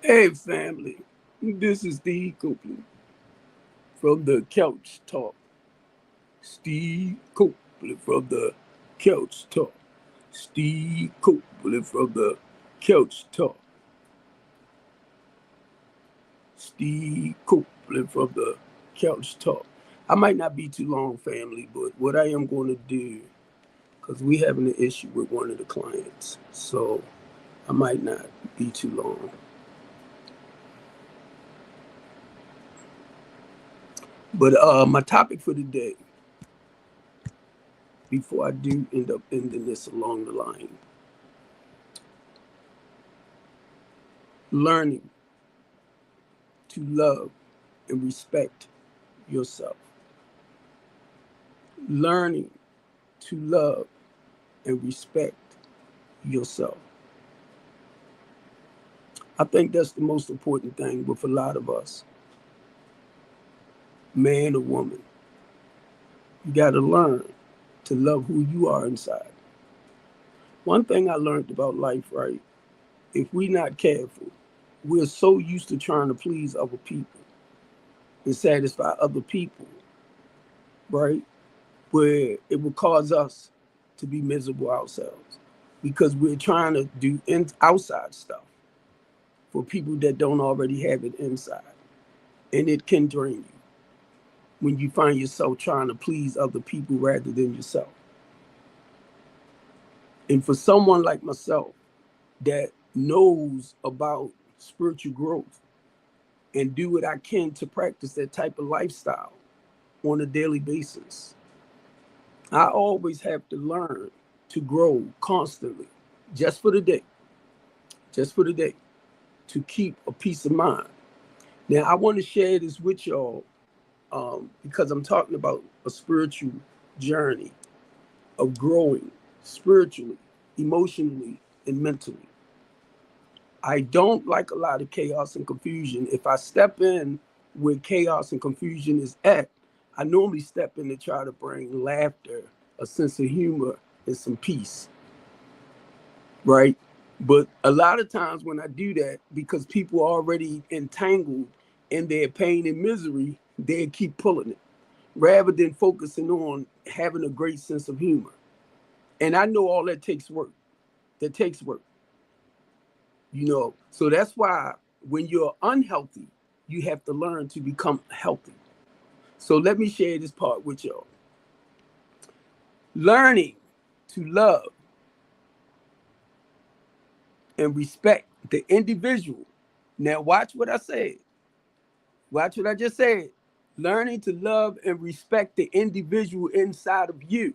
Hey family, this is Steve Copeland from the Couch Talk. Steve Copeland from the Couch Talk. Steve Copeland from the Couch Talk. Steve Copeland from the Couch Talk. I might not be too long, family, but what I am going to do, because we having an issue with one of the clients, so I might not be too long. But my topic for today, before I do end up ending this along the line, learning to love and respect yourself. Learning to love and respect yourself. I think that's the most important thing with a lot of us, man or woman. You got to learn to love who you are inside. One thing I learned about life, right? If we're not careful, we're so used to trying to please other people and satisfy other people, right? Where it will cause us to be miserable ourselves because we're trying to do outside stuff for people that don't already have it inside. And it can drain you when you find yourself trying to please other people rather than yourself. And for someone like myself that knows about spiritual growth and do what I can to practice that type of lifestyle on a daily basis, I always have to learn to grow constantly, just for the day, to keep a peace of mind. Now, I want to share this with y'all because I'm talking about a spiritual journey of growing spiritually, emotionally, and mentally. I don't like a lot of chaos and confusion. If I step in where chaos and confusion is at, I normally step in to try to bring laughter, a sense of humor, and some peace, right? But a lot of times when I do that, because people are already entangled in their pain and misery, they keep pulling it rather than focusing on having a great sense of humor. And I know all that takes work. That takes work, So that's why when you're unhealthy, you have to learn to become healthy. So let me share this part with y'all. Learning to love and respect the individual. Now watch what I said. Watch what I just said. Learning to love and respect the individual inside of you.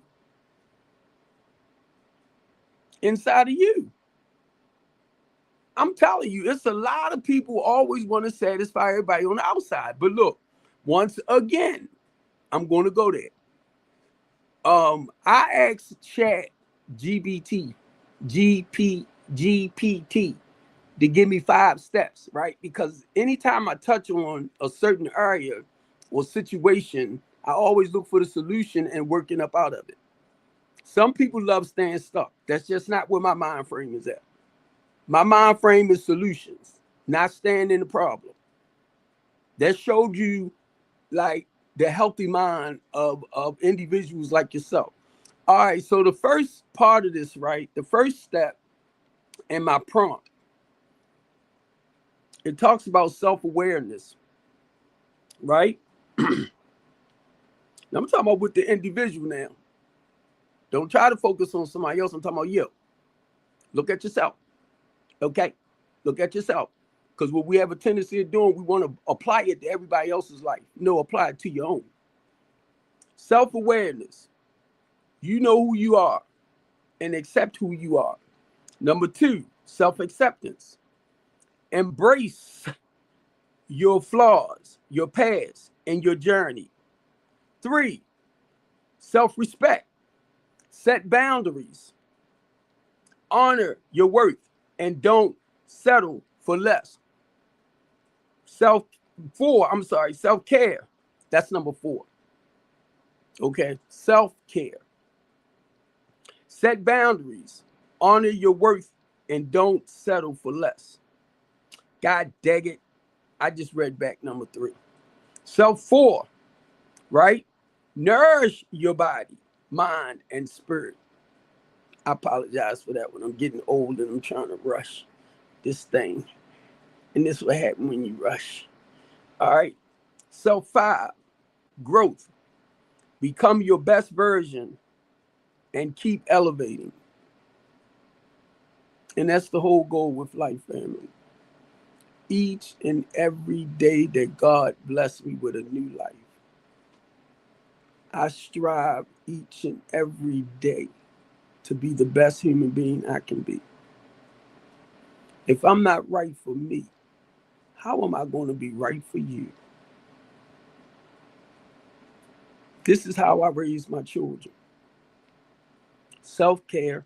Inside of you. I'm telling you, it's a lot of people always want to satisfy everybody on the outside. But look, once again, I'm going to go there. I asked Chat GPT to give me 5 steps, right? Because anytime I touch on a certain area or situation, I always look for the solution and working up out of it. Some people love staying stuck. That's just not where my mind frame is at. My mind frame is solutions, not staying in the problem. That showed you like the healthy mind of individuals like yourself. All right, so the first part of this, right? The first step in my prompt, it talks about self-awareness, right? Now, I'm talking about with the individual now. Don't try to focus on somebody else. I'm talking about you. Look at yourself. Okay? Look at yourself. Because what we have a tendency of doing, we want to apply it to everybody else's life. No, apply it to your own. Self-awareness. You know who you are and accept who you are. Number 2, self-acceptance. Embrace your flaws, your past, and your journey. 3, self-respect. Set boundaries. Honor your worth and don't settle for less. Self-care. That's number 4. Okay, self-care. Set boundaries. Honor your worth and don't settle for less. God dang it. I just read back number 3. So 4, right? Nourish your body, mind, and spirit. I apologize for that one. I'm getting old and I'm trying to rush this thing. And this is what happens when you rush. All right. So 5, growth. Become your best version and keep elevating. And that's the whole goal with life, family. Each and every day that God blessed me with a new life, I strive each and every day to be the best human being I can be. If I'm not right for me, how am I going to be right for you? This is how I raise my children. Self-care,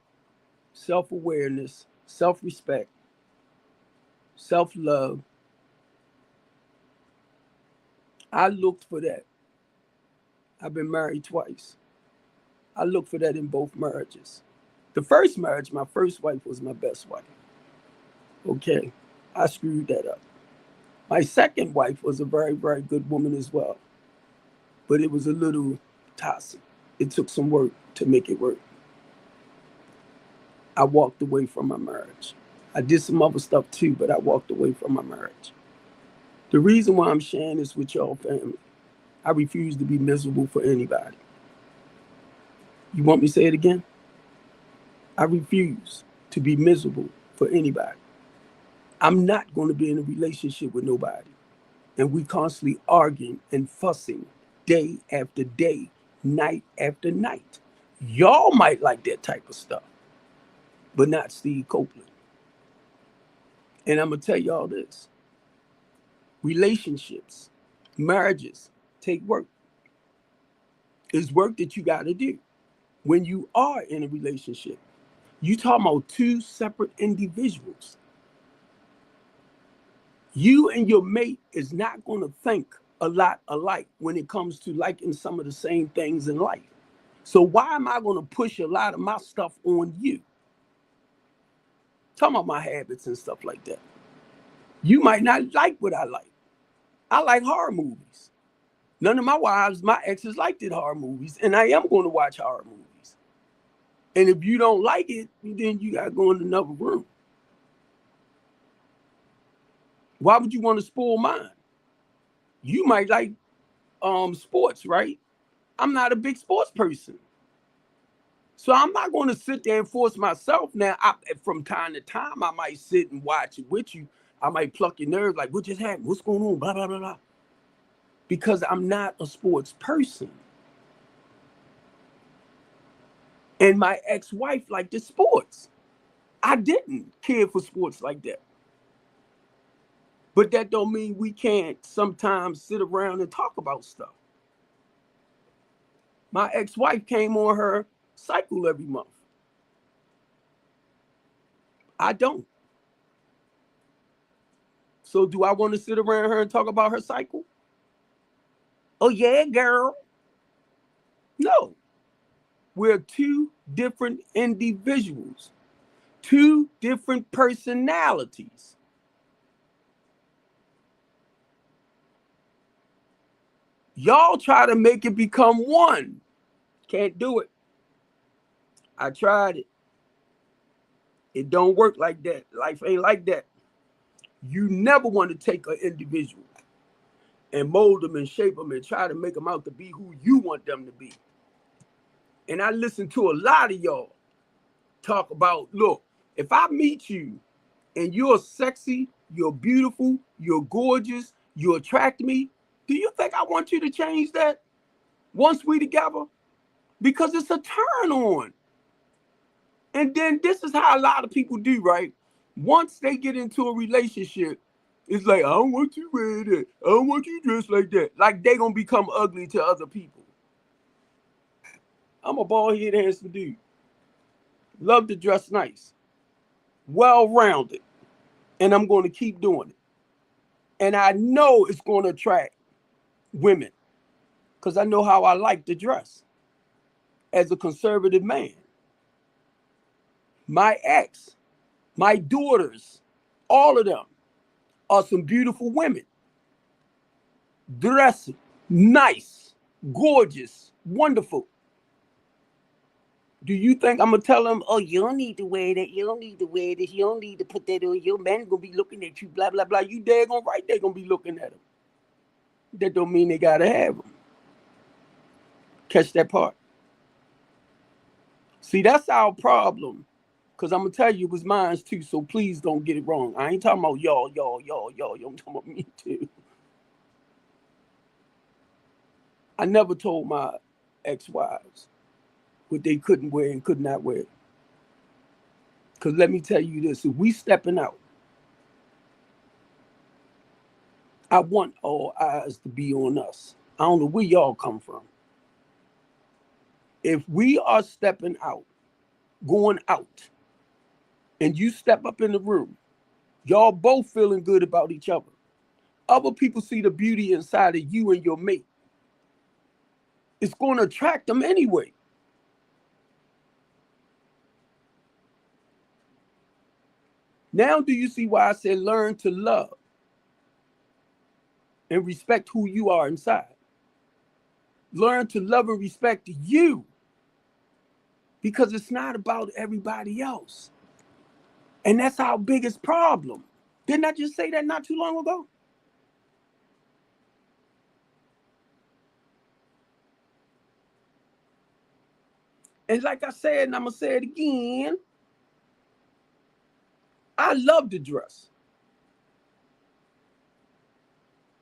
self-awareness, self-respect, self-love. I looked for that. I've been married twice. I looked for that in both marriages. The first marriage, my first wife was my best wife. Okay, I screwed that up. My second wife was a very, very good woman as well. But it was a little toxic. It took some work to make it work. I walked away from my marriage. I did some other stuff too, but I walked away from my marriage. The reason why I'm sharing this with y'all, family, I refuse to be miserable for anybody. You want me to say it again? I refuse to be miserable for anybody. I'm not going to be in a relationship with nobody. And we constantly arguing and fussing day after day, night after night. Y'all might like that type of stuff, but not Steve Copeland. And I'm going to tell y'all this. Relationships, marriages take work. It's work that you got to do. When you are in a relationship, you talking about 2 separate individuals. You and your mate is not going to think a lot alike when it comes to liking some of the same things in life. So why am I going to push a lot of my stuff on you? Talking about my habits and stuff like that. You might not like what I like. I like horror movies. None of my wives, my exes liked horror movies, and I am going to watch horror movies. And if you don't like it, then you got to go in another room. Why would you want to spoil mine? You might like sports, right? I'm not a big sports person. So I'm not going to sit there and force myself. Now, from time to time, I might sit and watch it with you. I might pluck your nerves like, what just happened? What's going on? Blah, blah, blah, blah. Because I'm not a sports person. And my ex-wife liked the sports. I didn't care for sports like that. But that don't mean we can't sometimes sit around and talk about stuff. My ex-wife came on her cycle every month. I don't. So do I want to sit around her and talk about her cycle? Oh yeah, girl. No. We're 2 different individuals, 2 different personalities. Y'all try to make it become one. Can't do it. I tried it. It don't work like that. Life ain't like that. You never want to take an individual and mold them and shape them and try to make them out to be who you want them to be. And I listen to a lot of y'all talk about, look, if I meet you and you're sexy, you're beautiful, you're gorgeous, you attract me, do you think I want you to change that once we together? Because it's a turn on. And then this is how a lot of people do, right? Once they get into a relationship, it's like, I don't want you wear that. I don't want you dressed like that. Like they gonna become ugly to other people. I'm a bald-headed, handsome dude. Love to dress nice. Well-rounded. And I'm going to keep doing it. And I know it's going to attract women because I know how I like to dress as a conservative man. My ex, my daughters, all of them, are some beautiful women, dressing, nice, gorgeous, wonderful. Do you think I'm gonna tell them, oh, you don't need to wear that, you don't need to wear this, you don't need to put that on, your man gonna be looking at you, blah, blah, blah. You daggone right, they're gonna be looking at them. That don't mean they gotta have them. Catch that part. See, that's our problem. Because I'm gonna tell you it was mine too, so please don't get it wrong. I ain't talking about y'all. I'm talking about me too. I never told my ex-wives what they couldn't wear and could not wear. Because let me tell you this, if we stepping out, I want all eyes to be on us. I don't know where y'all come from. If we are stepping out, going out, and you step up in the room, y'all both feeling good about each other. Other people see the beauty inside of you and your mate. It's going to attract them anyway. Now do you see why I said learn to love and respect who you are inside? Learn to love and respect you, because it's not about everybody else. And that's our biggest problem. Didn't I just say that not too long ago? And like I said, and I'm going to say it again, I love to dress.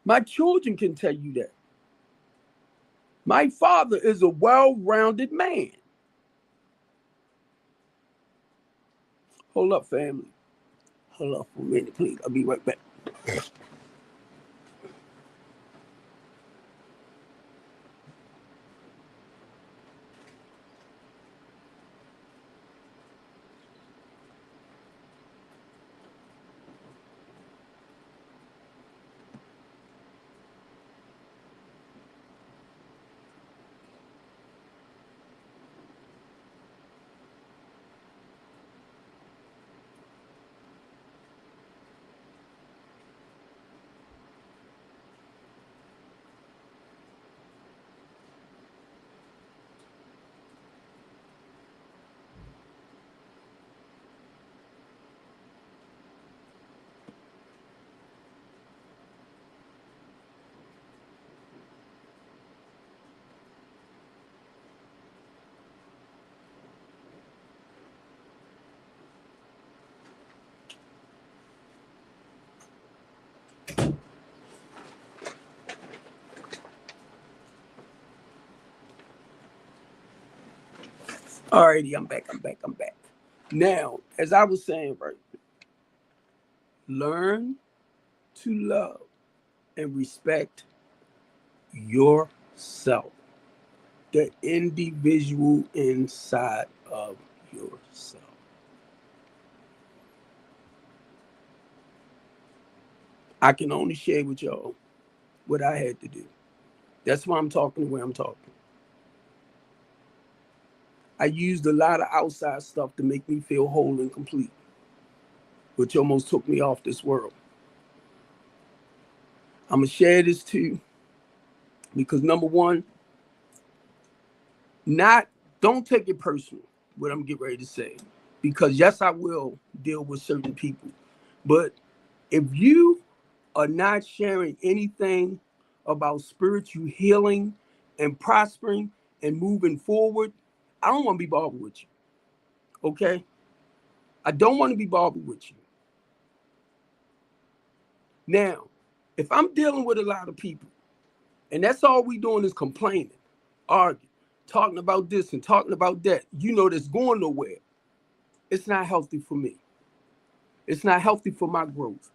My children can tell you that. My father is a well-rounded man. Hold up, family. Hold up for a minute, please. I'll be right back. Alrighty, I'm back. Now, as I was saying, right, learn to love and respect yourself, the individual inside of yourself. I can only share with y'all what I had to do. That's why I'm talking the way I'm talking. I used a lot of outside stuff to make me feel whole and complete, which almost took me off this world. I'm going to share this too, because number one, don't take it personal, what I'm getting ready to say. Because yes, I will deal with certain people. But if you are not sharing anything about spiritual healing and prospering and moving forward, I don't want to be bothered with you. Okay? I don't want to be bothered with you. Now, if I'm dealing with a lot of people, and that's all we doing is complaining, arguing, talking about this and talking about that, you know that's going nowhere. It's not healthy for me. It's not healthy for my growth.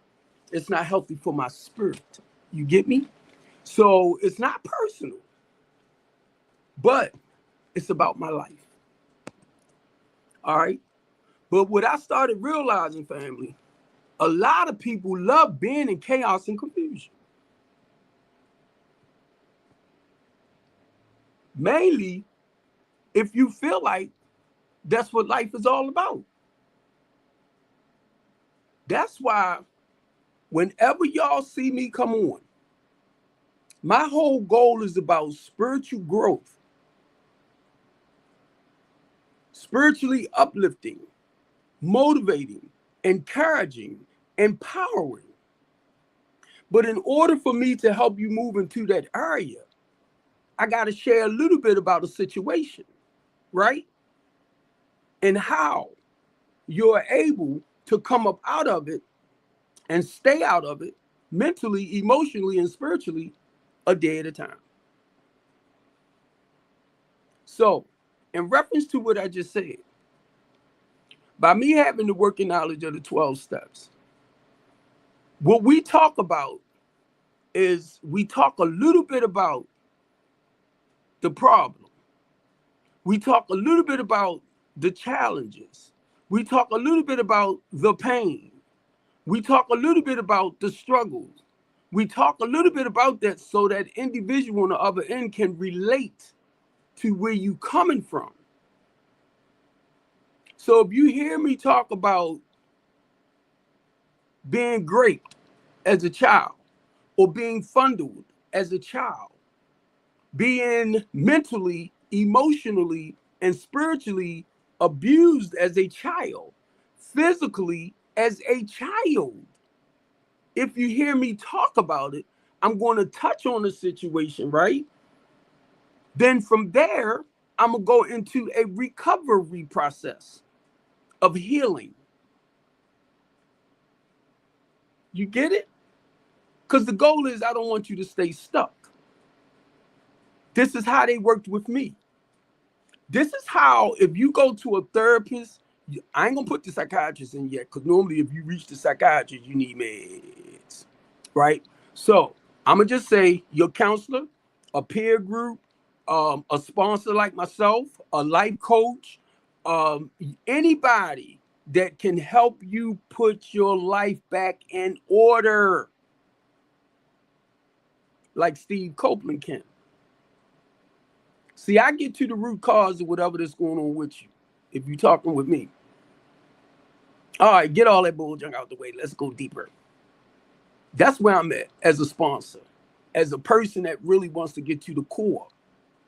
It's not healthy for my spirit. You get me? So it's not personal, but it's about my life. All right? But what I started realizing, family, a lot of people love being in chaos and confusion. Mainly if you feel like that's what life is all about. That's why Whenever y'all see me come on, my whole goal is about spiritual growth, spiritually uplifting, motivating, encouraging, empowering. But in order for me to help you move into that area, I got to share a little bit about a situation, right? And how you're able to come up out of it and stay out of it mentally, emotionally, and spiritually a day at a time. So, in reference to what I just said, by me having the working knowledge of the 12 steps, what we talk about is we talk a little bit about the problem. We talk a little bit about the challenges. We talk a little bit about the pain. We talk a little bit about the struggles. We talk a little bit about that so that individual on the other end can relate to where you coming from. So if you hear me talk about being raped as a child, or being fondled as a child, being mentally, emotionally, and spiritually abused as a child, physically as a child, if you hear me talk about it, I'm going to touch on the situation, right? Then from there, I'm going to go into a recovery process of healing. You get it? Because the goal is I don't want you to stay stuck. This is how they worked with me. This is how, if you go to a therapist, I ain't going to put the psychiatrist in yet, because normally if you reach the psychiatrist, you need meds, right? So I'm going to just say your counselor, a peer group, a sponsor like myself, a life coach, anybody that can help you put your life back in order, like Steve Copeland can. See, I get to the root cause of whatever that's going on with you, if you're talking with me. All right, get all that bull junk out the way. Let's go deeper. That's where I'm at as a sponsor, as a person that really wants to get to the core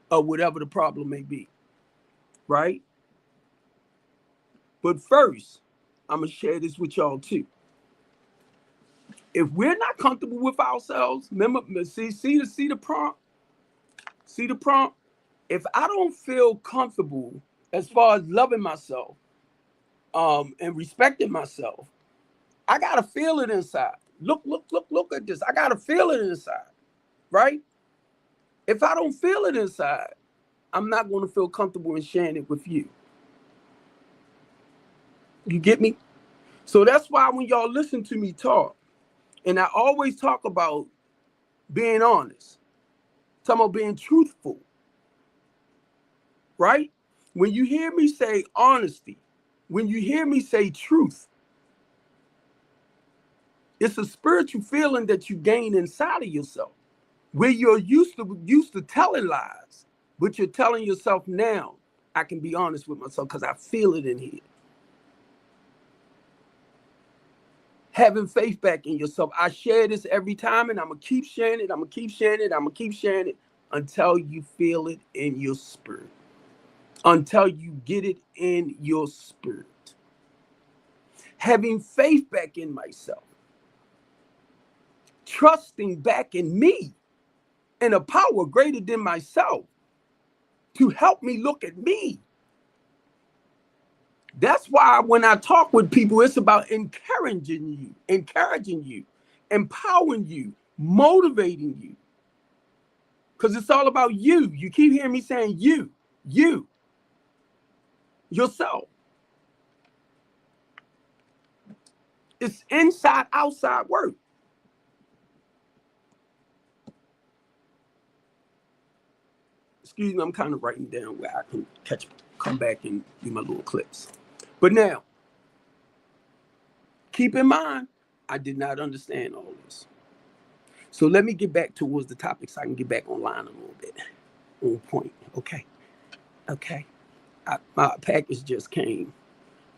of whatever the problem may be, right? But first, I'm going to share this with y'all too. If we're not comfortable with ourselves, remember, see the prompt? See the prompt? If I don't feel comfortable as far as loving myself and respecting myself, I got to feel it inside. Look at this. I got to feel it inside, right? If I don't feel it inside, I'm not going to feel comfortable in sharing it with you. You get me? So that's why when y'all listen to me talk, and I always talk about being honest, talking about being truthful, right? When you hear me say honesty, when you hear me say truth, it's a spiritual feeling that you gain inside of yourself, where you're used to telling lies, but you're telling yourself now, I can be honest with myself because I feel it in here. Having faith back in yourself. I share this every time, and I'm going to keep sharing it. I'm going to keep sharing it. I'm going to keep sharing it until you feel it in your spirit, until you get it in your spirit. Having faith back in myself, trusting back in me and a power greater than myself to help me look at me. That's why when I talk with people, it's about encouraging you, empowering you, motivating you. Because it's all about you. You keep hearing me saying you, yourself. It's inside, outside work. Excuse me, I'm kind of writing down where I can come back and do my little clips. But now, keep in mind, I did not understand all this. So let me get back towards the topic so I can get back online a little bit. On point, okay? My package just came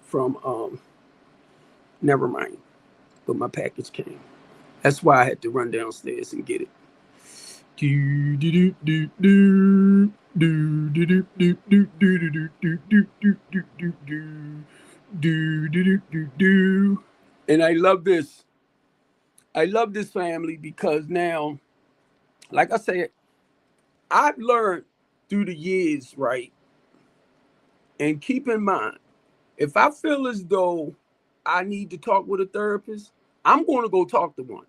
from, never mind, but my package came. That's why I had to run downstairs and get it. Do do do do do do do do do do do do do do do do do do do do. And I love this. I love this family because now, like I said, I've learned through the years, right? And keep in mind, if I feel as though I need to talk with a therapist, I'm going to go talk to one.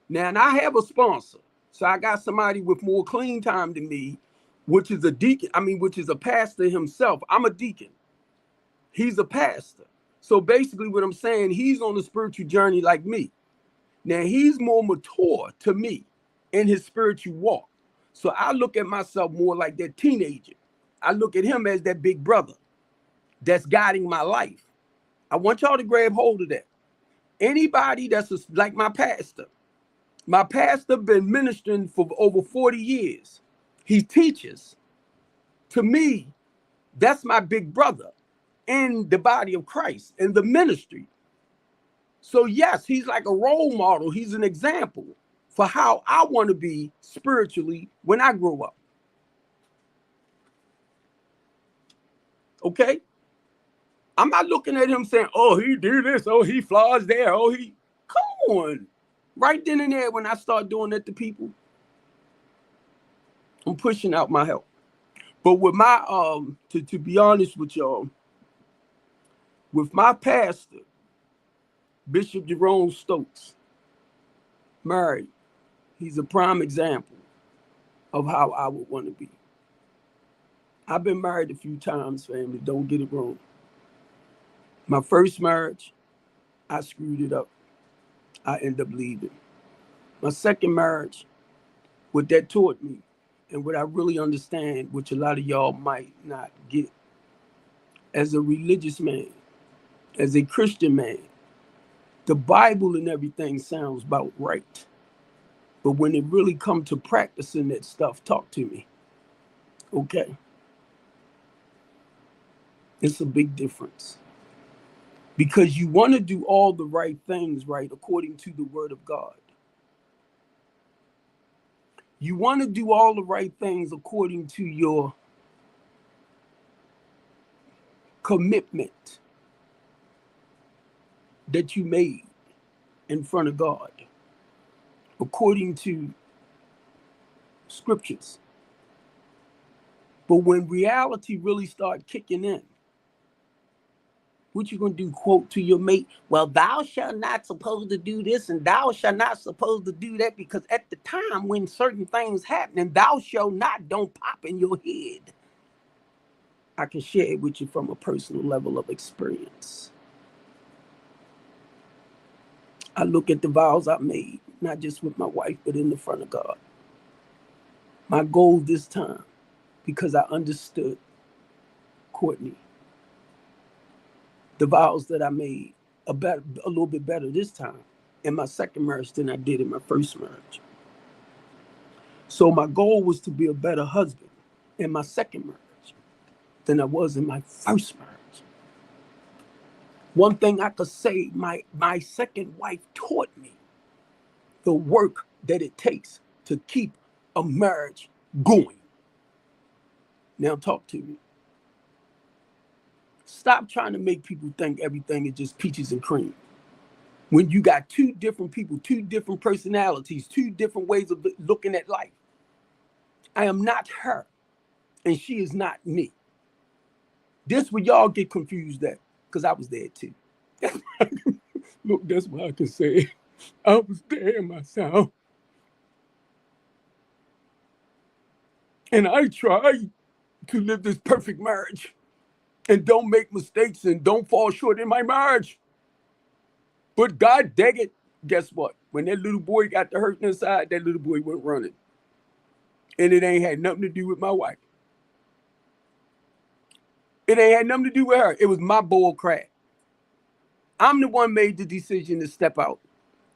Now, and I have a sponsor. So I got somebody with more clean time than me, which is a deacon. Which is a pastor himself. I'm a deacon. He's a pastor. So basically what I'm saying, he's on a spiritual journey like me. Now, he's more mature to me in his spiritual walk. So I look at myself more like that teenager. I look at him as that big brother that's guiding my life. I want y'all to grab hold of that. Anybody that's like my pastor been ministering for over 40 years. He teaches. To me, that's my big brother in the body of Christ, in the ministry. So yes, he's like a role model. He's an example for how I want to be spiritually when I grow up. Okay? I'm not looking at him saying, oh, he do this, oh, he flaws there, oh, he... Come on. Right then and there, when I start doing that to people, I'm pushing out my help. But with my, to be honest with y'all, with my pastor, Bishop Jerome Stokes, married, he's a prime example of how I would want to be. I've been married a few times, family, don't get it wrong. My first marriage, I screwed it up. I ended up leaving. My second marriage, what that taught me, and what I really understand, which a lot of y'all might not get, as a religious man, as a Christian man, the Bible and everything sounds about right. But when it really comes to practicing that stuff, talk to me. Okay? It's a big difference. Because you want to do all the right things right according to the word of God. You want to do all the right things according to your commitment that you made in front of God, according to scriptures. But when reality really starts kicking in, what you gonna do? Quote to your mate, well, thou shalt not supposed to do this and thou shalt not supposed to do that, because at the time when certain things happen and thou shalt not don't pop in your head. I can share it with you from a personal level of experience. I look at the vows I made, not just with my wife, but in the front of God. My goal this time, because I understood, Courtney, the vows that I made a little bit better this time in my second marriage than I did in my first marriage. So my goal was to be a better husband in my second marriage than I was in my first marriage. One thing I could say, my second wife taught me the work that it takes to keep a marriage going. Now talk to me. Stop trying to make people think everything is just peaches and cream. When you got two different people, two different personalities, two different ways of looking at life. I am not her, and she is not me. This where y'all get confused at, because I was there too. Look, that's what I can say. I was there myself. And I tried to live this perfect marriage and don't make mistakes and don't fall short in my marriage. But God dang it, guess what? When that little boy got the hurt inside, that little boy went running. And it ain't had nothing to do with my wife. It ain't had nothing to do with her. It was my bull crap. I'm the one made the decision to step out.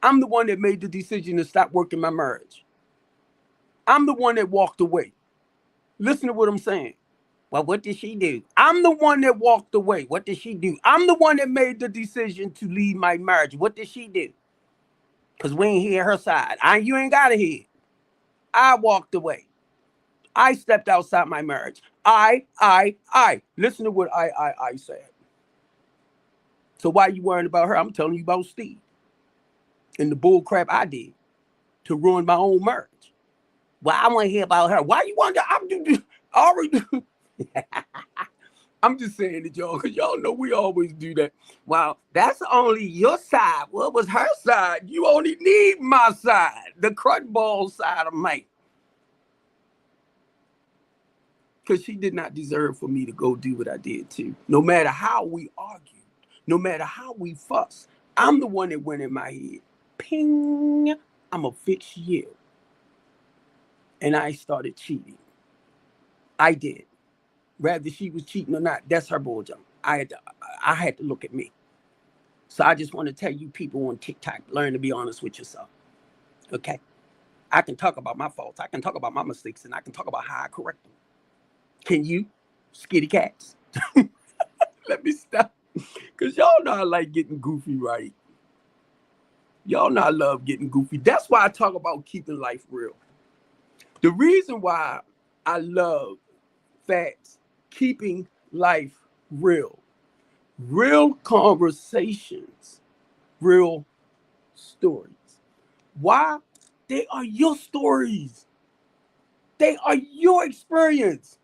I'm the one that made the decision to stop working my marriage. I'm the one that walked away. Listen to what I'm saying. Well, what did she do? I'm the one that walked away. What did she do? I'm the one that made the decision to leave my marriage. What did she do? Because we ain't hear her side. You ain't got to hear it. I walked away. I stepped outside my marriage. I. Listen to what I said. So why you worrying about her? I'm telling you about Steve and the bull crap I did to ruin my own marriage. Well, I want to hear about her. Why you want to? I'm just saying it, y'all, because y'all know we always do that. Wow, that's only your side. What was her side? You only need my side, the crud ball side of me. Because she did not deserve for me to go do what I did too. No matter how we argued, no matter how we fuss, I'm the one that went in my head. Ping, I'm going to fix you. And I started cheating. I did. Whether she was cheating or not, that's her bull jump. I had to look at me. So I just want to tell you people on TikTok, learn to be honest with yourself. Okay? I can talk about my faults. I can talk about my mistakes, and I can talk about how I correct them. Can you, skitty cats? Let me stop. Because y'all know I like getting goofy, right? Y'all know I love getting goofy. That's why I talk about keeping life real. The reason why I love facts, keeping life real. Real conversations, real stories. Why? They are your stories. They are your experience.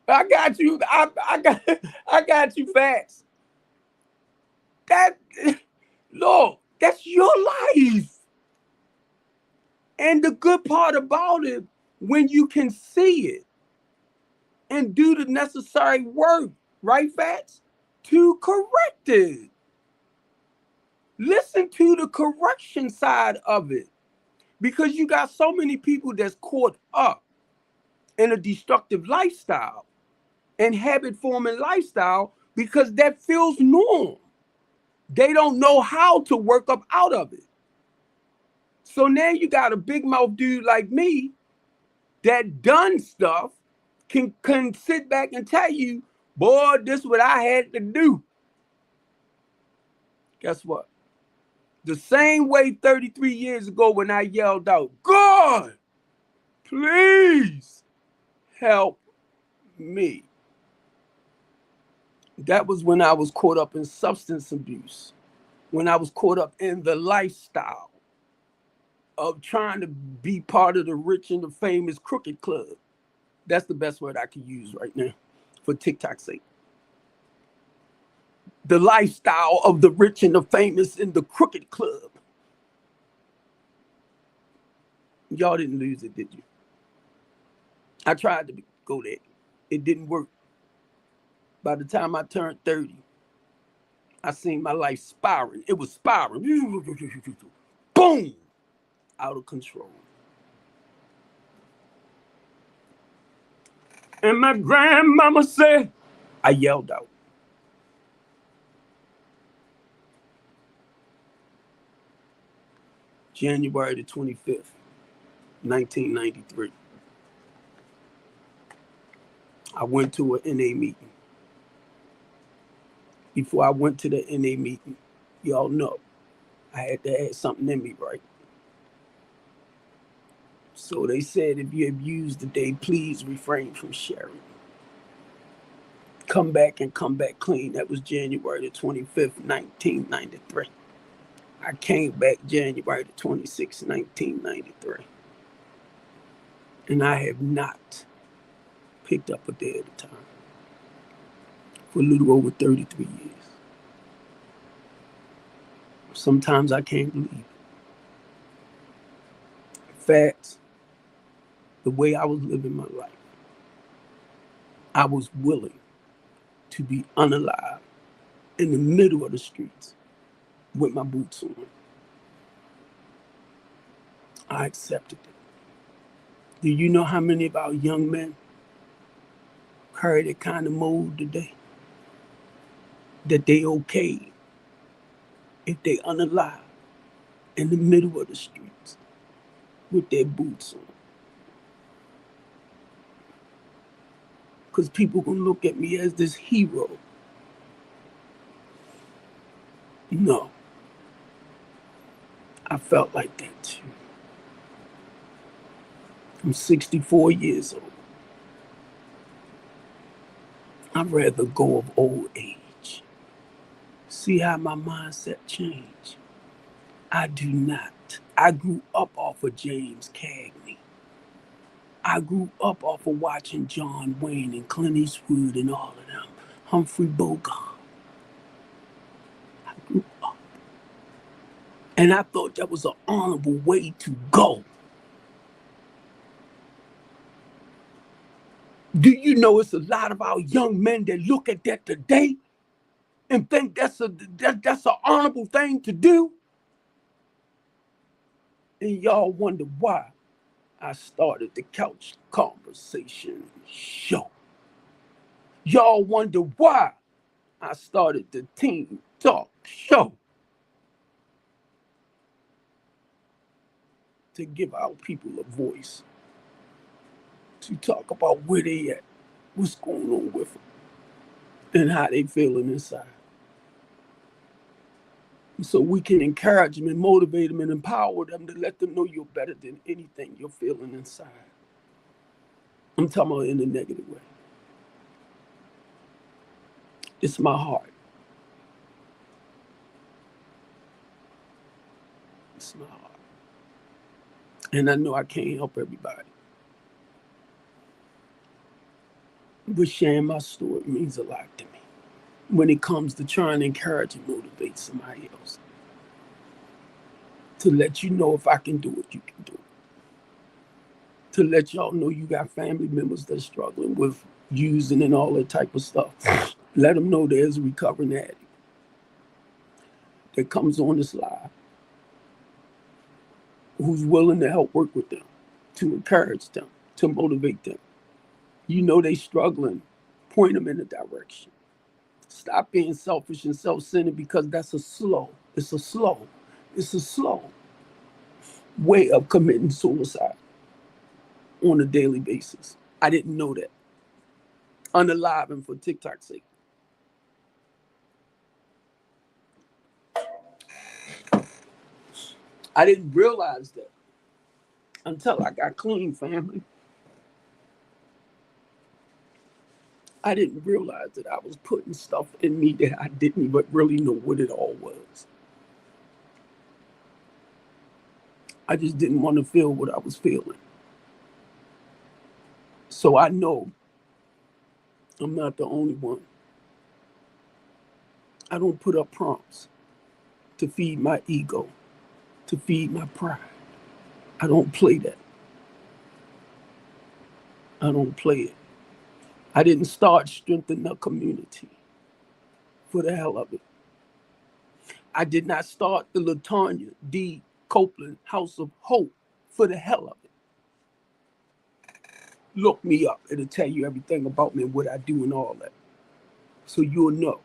I got you. I got you facts. Look, that's your life. And the good part about it, when you can see it and do the necessary work, right, Fats, to correct it. Listen to the correction side of it. Because you got so many people that's caught up in a destructive lifestyle and habit-forming lifestyle because that feels normal. They don't know how to work up out of it. So now you got a big mouth dude like me that done stuff can sit back and tell you, boy, this is what I had to do. Guess what? The same way 33 years ago when I yelled out, God, please help me. That was when I was caught up in substance abuse, when I was caught up in the lifestyle of trying to be part of the rich and the famous crooked club. That's the best word I can use right now for TikTok's sake. The lifestyle of the rich and the famous in the crooked club. Y'all didn't lose it, did you? I tried to go there. It didn't work. By the time I turned 30, I seen my life spiraling. It was spiraling. Boom! Out of control. And my grandmama said, I yelled out. January the 25th, 1993. I went to an NA meeting. Before I went to the NA meeting, y'all know, I had to add something in me, right? So they said, if you abuse the day, please refrain from sharing. Come back and come back clean. That was January the 25th, 1993. I came back January the 26th, 1993. And I have not picked up a day at a time for a little over 33 years. Sometimes I can't believe it. Facts, the way I was living my life, I was willing to be unalive in the middle of the streets with my boots on. I accepted it. Do you know how many of our young men carry that kind of mold today? That they okay if they unalive in the middle of the streets with their boots on. Because people gonna look at me as this hero. No. I felt like that too. I'm 64 years old. I'd rather go of old age. See how my mindset changed? I do not. I grew up off of James Cagney. I grew up off of watching John Wayne and Clint Eastwood and all of them. Humphrey Bogart. I grew up. And I thought that was an honorable way to go. Do you know it's a lot of our young men that look at that today and think that's an honorable thing to do? And y'all wonder why I started the Couch Conversation show. Y'all wonder why I started the Teen Talk show. To give our people a voice. To talk about where they at, what's going on with them, and how they feeling inside. So we can encourage them and motivate them and empower them to let them know you're better than anything you're feeling inside. I'm talking about in a negative way. It's my heart. It's my heart. And I know I can't help everybody. But sharing my story means a lot to me when it comes to trying to encourage and motivate somebody else. To let you know if I can do it, you can do it. To let y'all know you got family members that's struggling with using and all that type of stuff. Let them know there's a recovering addict that comes on this live who's willing to help work with them, to encourage them, to motivate them. You know they struggling, point them in a direction. Stop being selfish and self-centered because it's a slow way of committing suicide on a daily basis. I didn't know that. Unaliving for TikTok's sake. I didn't realize that until I got clean, family. I didn't realize that I was putting stuff in me that I didn't even really know what it all was. I just didn't want to feel what I was feeling. So I know I'm not the only one. I don't put up prompts to feed my ego, to feed my pride. I don't play that. I don't play it. I didn't start strengthening the community for the hell of it. I did not start the LaTanya D. Copeland House of Hope for the hell of it. Look me up. It'll tell you everything about me and what I do and all that. So you'll know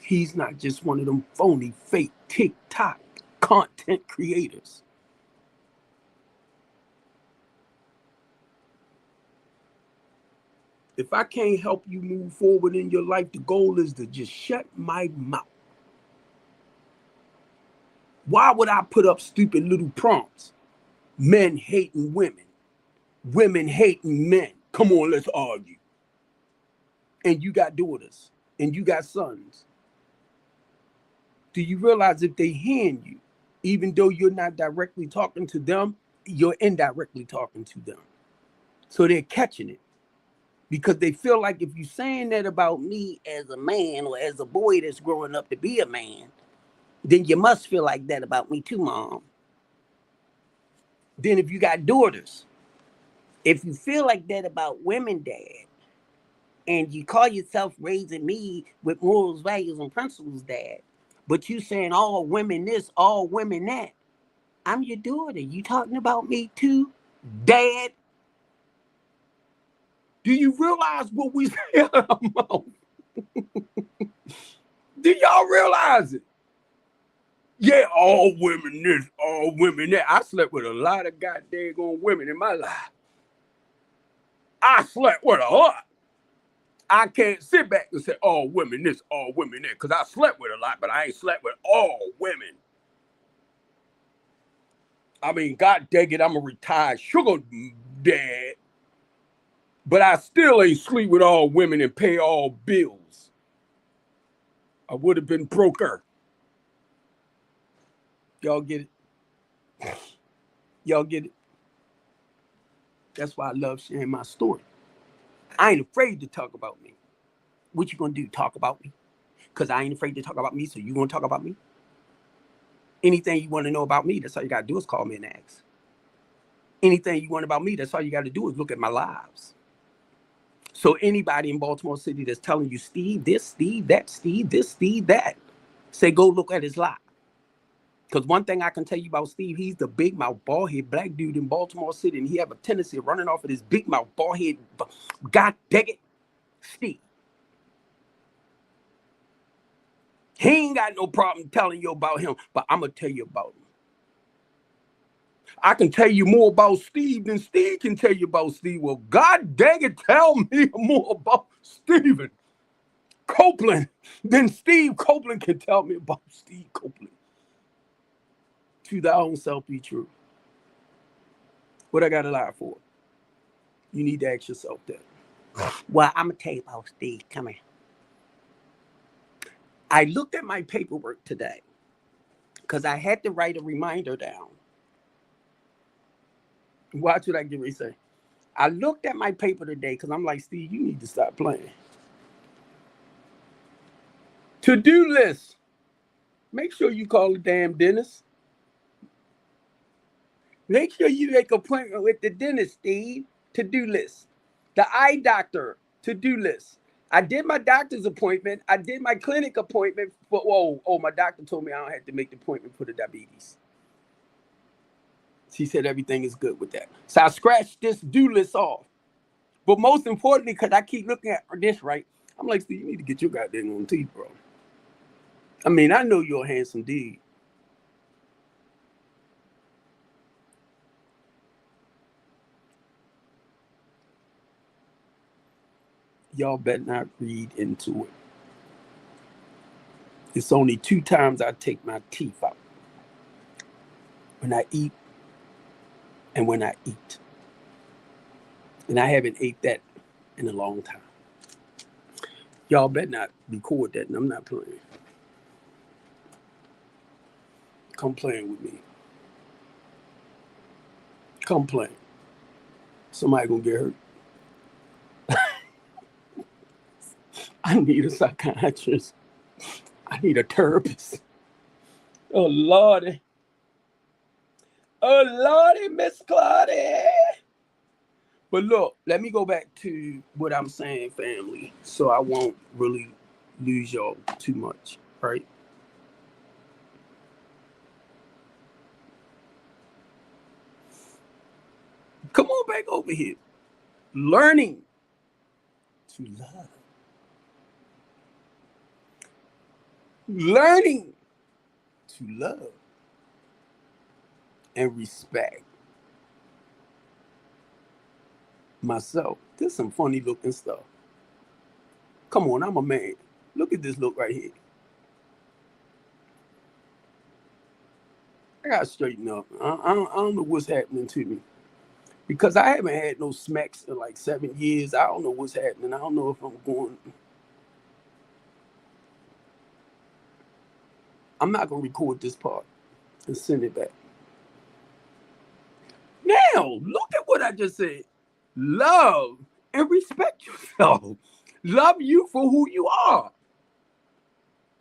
he's not just one of them phony, fake TikTok content creators. If I can't help you move forward in your life, the goal is to just shut my mouth. Why would I put up stupid little prompts? Men hating women, women hating men. Come on, let's argue. And you got daughters, and you got sons. Do you realize if they hear you, even though you're not directly talking to them, you're indirectly talking to them. So they're catching it. Because they feel like if you're saying that about me as a man or as a boy that's growing up to be a man, then you must feel like that about me too, Mom. Then if you got daughters, if you feel like that about women, Dad, and you call yourself raising me with morals, values, and principles, Dad, but you saying all women this, all women that, I'm your daughter. You talking about me too, Dad? Do you realize what we say out of our mouth? Do y'all realize it? Yeah, all women this, all women that. I slept with a lot of goddamn women in my life. I slept with a lot. I can't sit back and say all women this, all women that, because I slept with a lot, but I ain't slept with all women. I mean, God dang it, I'm a retired sugar dad, but I still ain't sleep with all women and pay all bills. I would have been broker. Y'all get it? Y'all get it? That's why I love sharing my story. I ain't afraid to talk about me. What you gonna do? Talk about me? Because I ain't afraid to talk about me, so you gonna talk about me? Anything you want to know about me, that's all you gotta do is call me and ask. Anything you want about me, that's all you gotta do is look at my lives. So anybody in Baltimore City that's telling you Steve this, Steve that, Steve this, Steve that, say go look at his life. Because one thing I can tell you about Steve, he's the big mouth, bald head black dude in Baltimore City, and he have a tendency of running off of this big mouth, bald head. God dang it, Steve. He ain't got no problem telling you about him, but I'm gonna tell you about him. I can tell you more about Steve than Steve can tell you about Steve. Well, God dang it, tell me more about Stephen Copeland than Steve Copeland can tell me about Steve Copeland. To thy own self be true. What I got to lie for? You need to ask yourself that. Well, I'm going to tell you about Steve. Come here. I looked at my paperwork today because I had to write a reminder down. Watch what I get ready to say. I looked at my paper today because I'm like, Steve, you need to stop playing. To-do list. Make sure you call the damn dentist. Make sure you make an appointment with the dentist, Steve. To-do list. The eye doctor. To-do list. I did my doctor's appointment. I did my clinic appointment. My doctor told me I don't have to make the appointment for the diabetes. She said everything is good with that. So I scratched this do list off. But most importantly, because I keep looking at this, right? I'm like, Steve, you need to get your goddamn on teeth, bro. I mean, I know you're a handsome dude. Y'all better not read into it. It's only 2 times I take my teeth out. When I eat and when I eat. And I haven't ate that in a long time. Y'all better not record that, and I'm not playing. Come playing with me. Come playing. Somebody gonna get hurt. I need a psychiatrist. I need a therapist. Oh, Lordy. Oh, Lordy, Miss Claudia. But look, let me go back to what I'm saying, family, so I won't really lose y'all too much, right? Come on back over here. Learning to love. Learning to love and respect myself. There's some funny looking stuff. Come on, I'm a man. Look at this look right here. I gotta straighten up. I don't know what's happening to me. Because I haven't had no smacks in like 7 years. I don't know what's happening. I don't know if I'm going. I'm not gonna record this part and send it back. Now, look at what I just said. Love and respect yourself. Love you for who you are.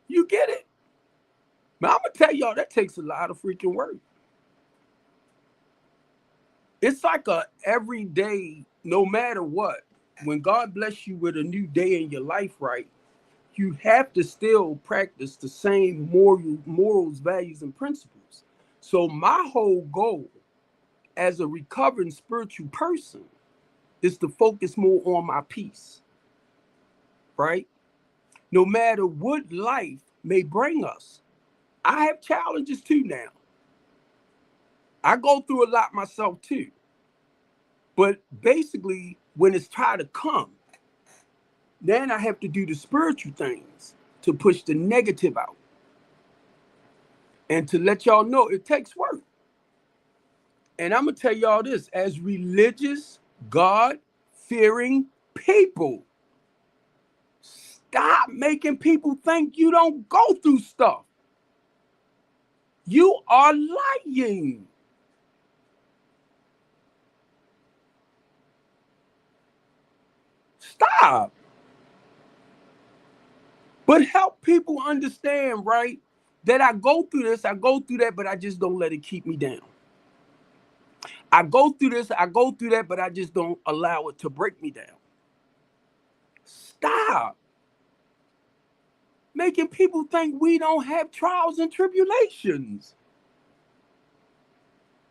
You get it? But I'm gonna tell y'all that takes a lot of freaking work. It's like a everyday, no matter what. When God bless you with a new day in your life, right? You have to still practice the same morals, values, and principles. So my whole goal as a recovering spiritual person is to focus more on my peace, right? No matter what life may bring us. I have challenges too now. I go through a lot myself too. But basically, when it's time to come, then I have to do the spiritual things to push the negative out. And to let y'all know, it takes work. And I'm going to tell y'all this, as religious, God-fearing people, stop making people think you don't go through stuff. You are lying. Stop. But help people understand, right, that I go through this, I go through that, but I just don't let it keep me down. I go through this, I go through that, but I just don't allow it to break me down. Stop making people think we don't have trials and tribulations.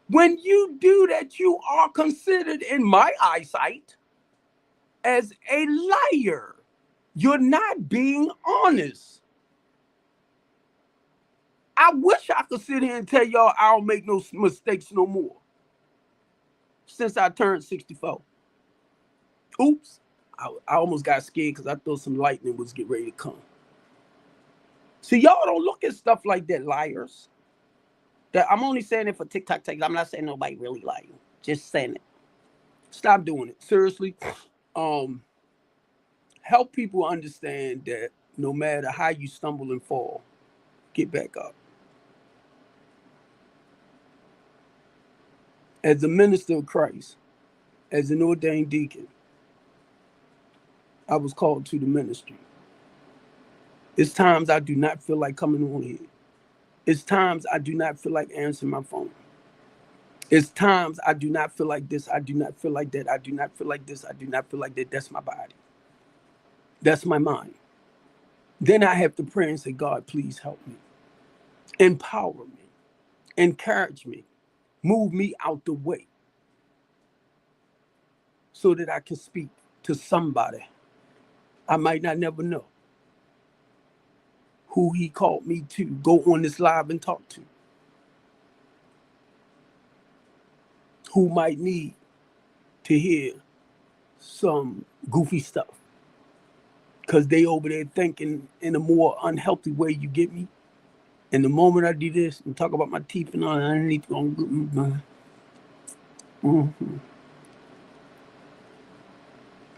When you do that, you are considered, in my eyesight, as a liar. You're not being honest. I wish I could sit here and tell y'all I don't make no mistakes no more since I turned 64. Oops. I almost got scared because I thought some lightning was getting ready to come. See, y'all don't look at stuff like that, liars. That I'm only saying it for TikTok. I'm not saying nobody really lying. Just saying it. Stop doing it. Seriously. Help people understand that no matter how you stumble and fall, get back up. As a minister of Christ, as an ordained deacon, I was called to the ministry. It's times I do not feel like coming on here. It's times I do not feel like answering my phone. It's times I do not feel like this. I do not feel like that. I do not feel like this. I do not feel like that. That's my body. That's my mind. Then I have to pray and say, God, please help me. Empower me. Encourage me. Move me out the way so that I can speak to somebody I might not never know who he called me to go on this live and talk to, who might need to hear some goofy stuff because they over there thinking in a more unhealthy way, you get me? And the moment I do this and talk about my teeth and all that, I need to go.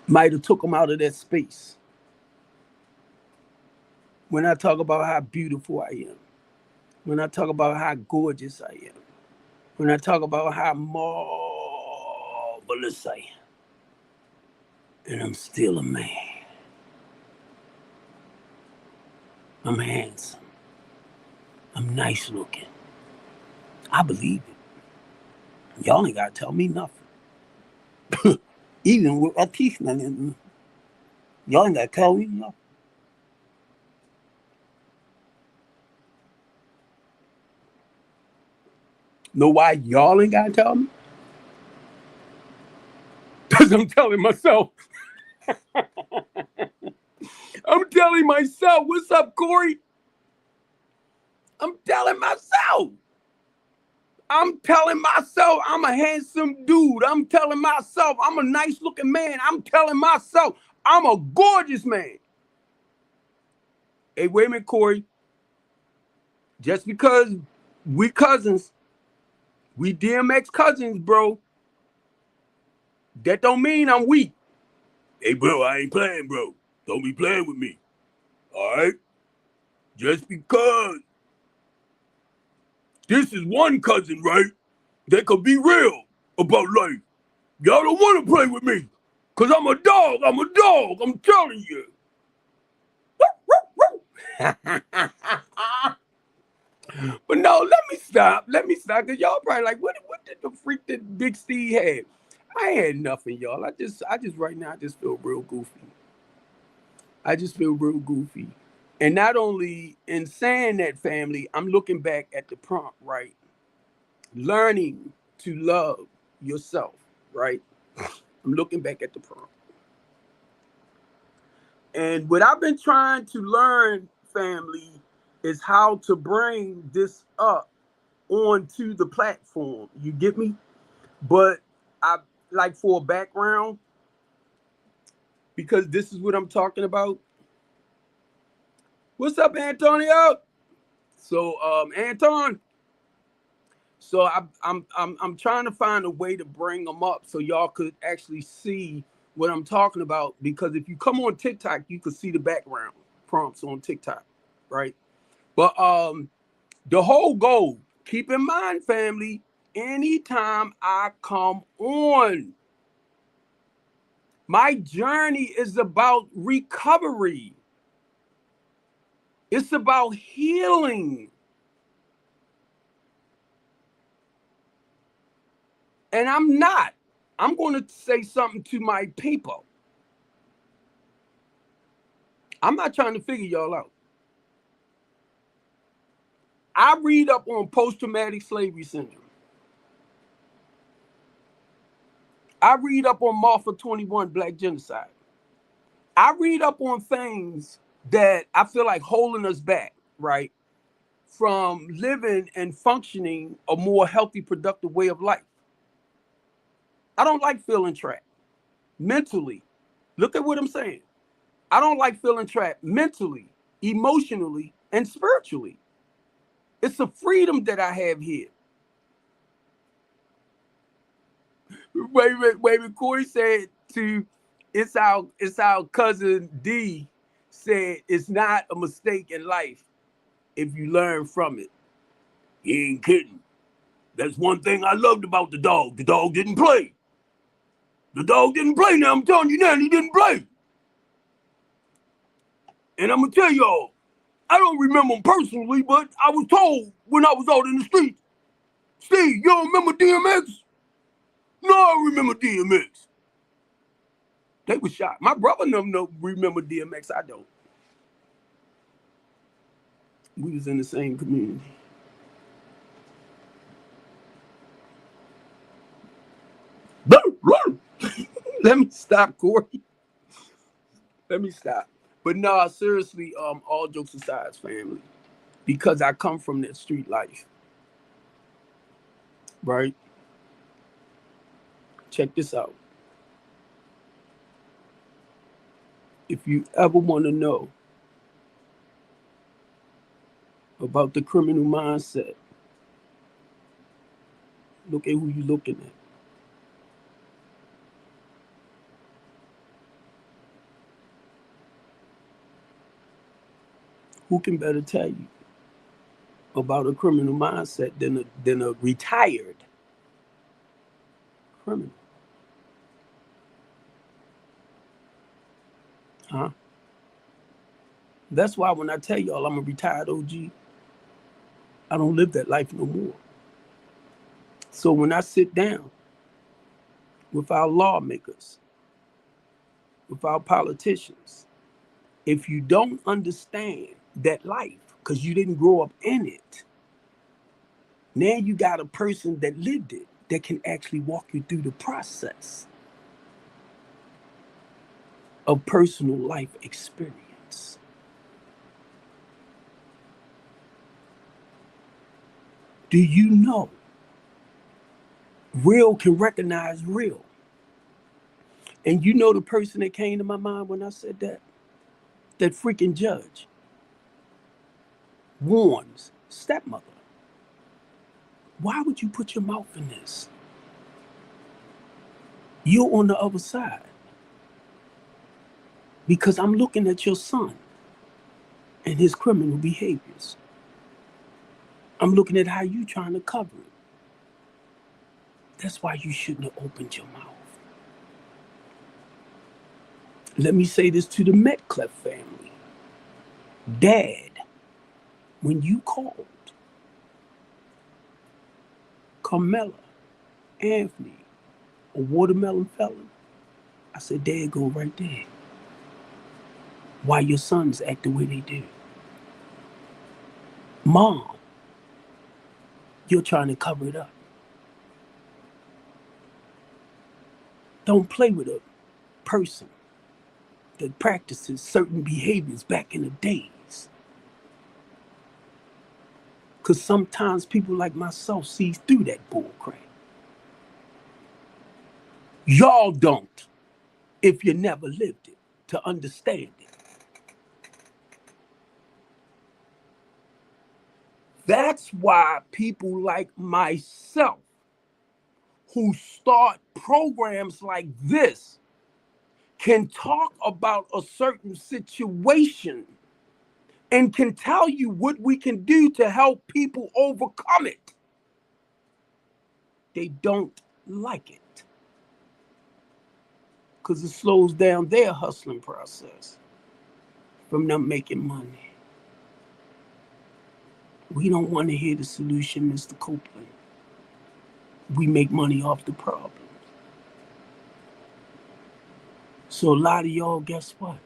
Might have took them out of that space. When I talk about how beautiful I am, when I talk about how gorgeous I am, when I talk about how marvelous I am, and I'm still a man. I'm handsome. I'm nice looking. I believe it. Y'all ain't got to tell me nothing. Even with my teeth, man, y'all ain't got to tell me nothing. Know why y'all ain't got to tell me? Because I'm telling myself. I'm telling myself. What's up, Corey? I'm telling myself. I'm telling myself I'm a handsome dude. I'm telling myself I'm a nice looking man. I'm telling myself I'm a gorgeous man. Hey, wait a minute, Corey. Just because we cousins, we DMX cousins, bro, that don't mean I'm weak. Hey, bro, I ain't playing, bro. Don't be playing with me. All right? Just because this is one cousin, right, that could be real about life. Y'all don't want to play with me because I'm a dog. I'm a dog. I'm telling you. But no, let me stop. Because y'all probably like, what did the freak that Big Steve have? I had nothing, y'all. I just right now, I just feel real goofy. And not only in saying that, family, I'm looking back at the prompt, right? Learning to love yourself, right? I'm looking back at the prompt. And what I've been trying to learn, family, is how to bring this up onto the platform. You get me? But I like, for a background, because this is what I'm talking about. What's up, Antonio? So, Anton. So I'm trying to find a way to bring them up so y'all could actually see what I'm talking about. Because if you come on TikTok, you can see the background prompts on TikTok, right? But the whole goal, keep in mind, family, anytime I come on, my journey is about recovery. It's about healing. And I'm going to say something to my people. I'm not trying to figure y'all out. I read up on post-traumatic slavery syndrome. I read up on Marfa 21 Black genocide. I read up on things that I feel like holding us back, right, from living and functioning a more healthy, productive way of life. I don't like feeling trapped mentally. Look at what I'm saying. I don't like feeling trapped mentally, emotionally, and spiritually. It's a freedom that I have here. Wait, Corey said to it's our cousin D said it's not a mistake in life if you learn from it. He ain't kidding. That's one thing I loved about the dog. The dog didn't play. The dog didn't play. Now I'm telling you now, he didn't play. And I'm gonna tell y'all, I don't remember him personally, but I was told when I was out in the streets, Steve, you don't remember DMX? No, I remember DMX. They were shocked. My brother don't remember DMX. I don't. We was in the same community. Let me stop, Corey. Let me stop. But no, seriously, all jokes aside, family, because I come from that street life, right? Check this out. If you ever want to know about the criminal mindset, look at who you're looking at. Who can better tell you about a criminal mindset than a retired criminal? Huh? That's why when I tell y'all I'm a retired OG, I don't live that life no more. So when I sit down with our lawmakers, with our politicians, if you don't understand that life, because you didn't grow up in it, now you got a person that lived it that can actually walk you through the process of personal life experience. Do you know real can recognize real? And you know the person that came to my mind when I said that? That freaking judge. Warns stepmother. Why would you put your mouth in this? You're on the other side. Because I'm looking at your son and his criminal behaviors. I'm looking at how you trying to cover it. That's why you shouldn't have opened your mouth. Let me say this to the Metcalf family. Dad, when you called Carmela, Anthony, a watermelon felon, I said, Dad, go right there. Why your sons act the way they do. Mom, you're trying to cover it up. Don't play with a person that practices certain behaviors back in the days. Because sometimes people like myself see through that bullcrap. Y'all don't, if you never lived it, to understand it. That's why people like myself who start programs like this can talk about a certain situation and can tell you what we can do to help people overcome it. They don't like it because it slows down their hustling process from them making money. We don't want to hear the solution, Mr. Copeland. We make money off the problem. So a lot of y'all, guess what?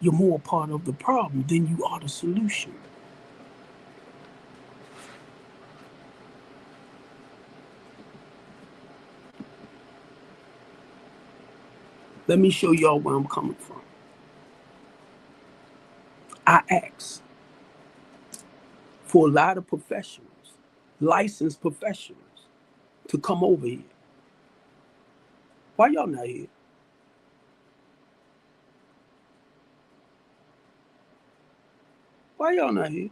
You're more part of the problem than you are the solution. Let me show y'all where I'm coming from. I ask for a lot of professionals, licensed professionals, to come over here. Why y'all not here? Why y'all not here?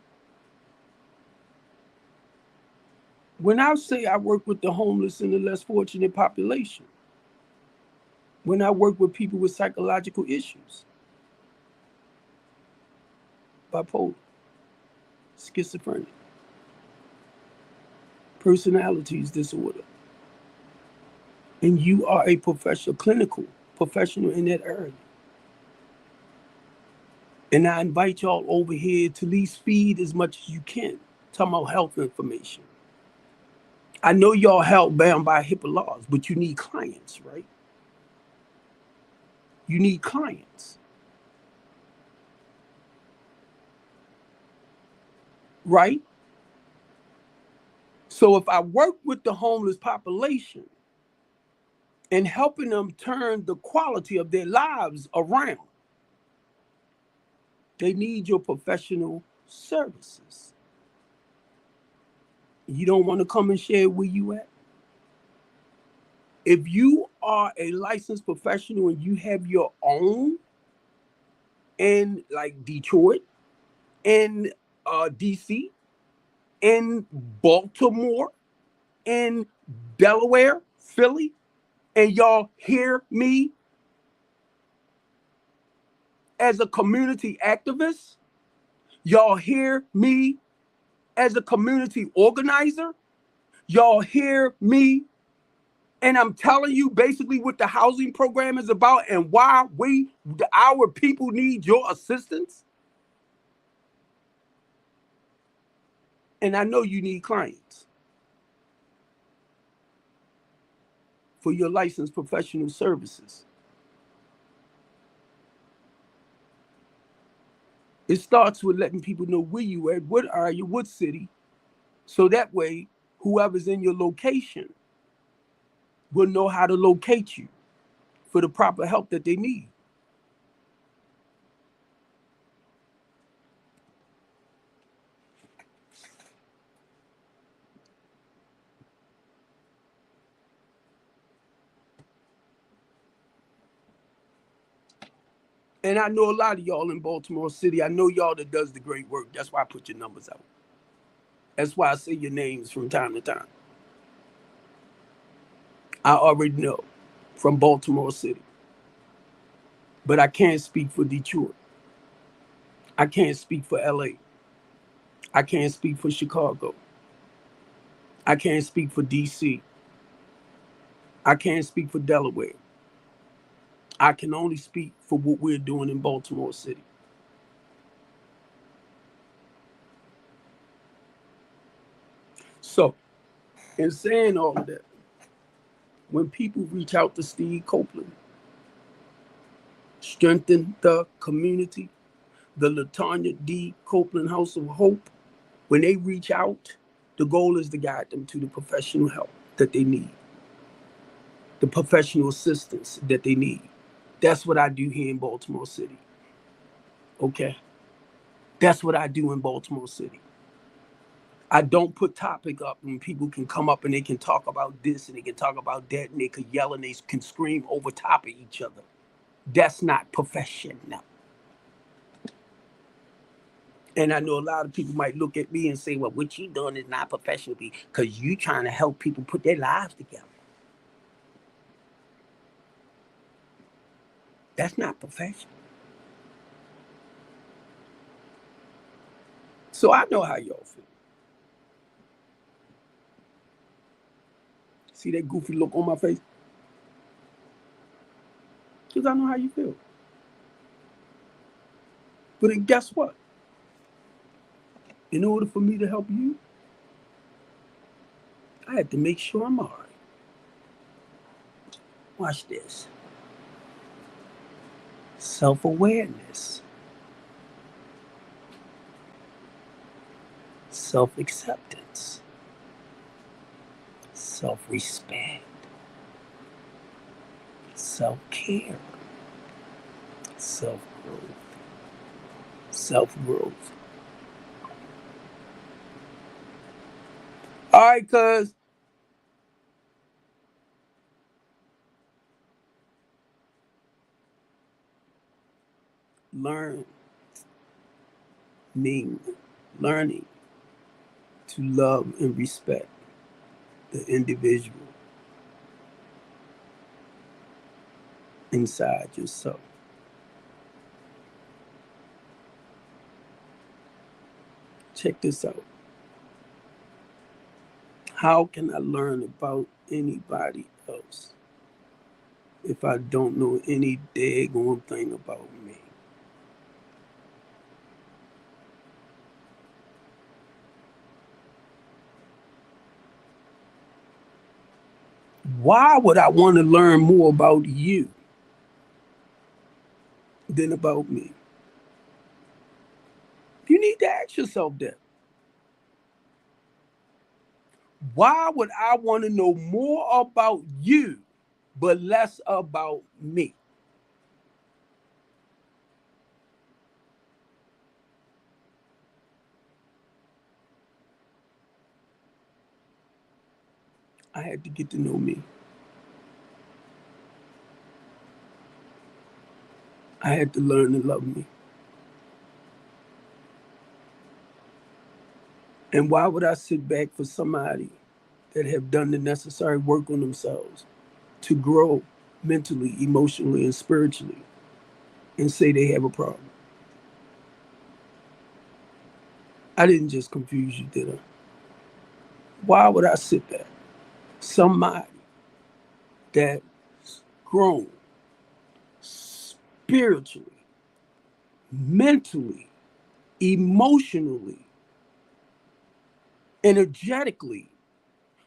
When I say I work with the homeless and the less fortunate population, when I work with people with psychological issues, bipolar, schizophrenia, personalities disorder, and you are a professional, clinical professional in that area, and I invite y'all over here to at least feed as much as you can, talking about health information. I know y'all held bound by HIPAA laws, but you need clients, right? You need clients, right? So if I work with the homeless population and helping them turn the quality of their lives around, they need your professional services. You don't want to come and share where you at? If you are a licensed professional and you have your own in like Detroit, in DC, in Baltimore, in Delaware, Philly, and y'all hear me as a community activist, y'all hear me as a community organizer, y'all hear me, and I'm telling you basically what the housing program is about and why our people need your assistance. And I know you need clients for your licensed professional services. It starts with letting people know where you at, what are you, what city, so that way whoever's in your location will know how to locate you for the proper help that they need. And I know a lot of y'all in Baltimore City. I know y'all that does the great work. That's why I put your numbers out. That's why I say your names from time to time. I already know from Baltimore City. But I can't speak for Detroit. I can't speak for LA. I can't speak for Chicago. I can't speak for DC. I can't speak for Delaware. I can only speak for what we're doing in Baltimore City. So, in saying all of that, when people reach out to Steve Copeland, strengthen the community, the Latanya D. Copeland House of Hope, when they reach out, the goal is to guide them to the professional help that they need, the professional assistance that they need. That's what I do here in Baltimore City. Okay? That's what I do in Baltimore City. I don't put topic up and people can come up and they can talk about this and they can talk about that and they can yell and they can scream over top of each other. That's not professional. And I know a lot of people might look at me and say, well, what you doing is not professional because you trying to help people put their lives together. That's not professional. So I know how y'all feel. See that goofy look on my face? Because I know how you feel. But then guess what? In order for me to help you, I had to make sure I'm all right. Watch this. Self-awareness. Self-acceptance. Self-respect. Self-care. Self-growth. Self-growth. All right, cuz. Learning to love and respect the individual inside yourself. Check this out. How can I learn about anybody else if I don't know any daggone thing about me? Why would I want to learn more about you than about me? You need to ask yourself that. Why would I want to know more about you but less about me? I had to get to know me. I had to learn to love me. And why would I sit back for somebody that have done the necessary work on themselves to grow mentally, emotionally, and spiritually and say they have a problem? I didn't just confuse you, did I? Why would I sit back? Somebody that's grown spiritually, mentally, emotionally, energetically,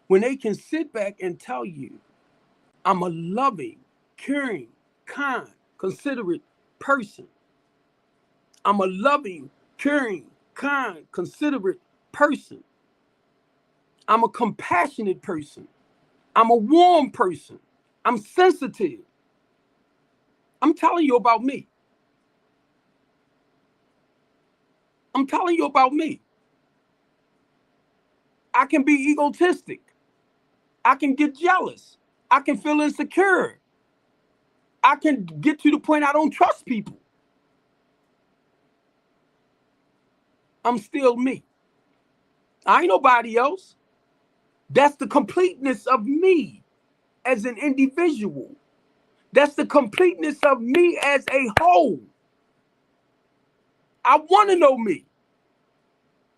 when they can sit back and tell you, I'm a loving, caring, kind, considerate person. I'm a loving, caring, kind, considerate person. I'm a compassionate person. I'm a warm person. I'm sensitive. I'm telling you about me. I'm telling you about me. I can be egotistic. I can get jealous. I can feel insecure. I can get to the point I don't trust people. I'm still me. I ain't nobody else. That's the completeness of me as an individual. That's the completeness of me as a whole. I want to know me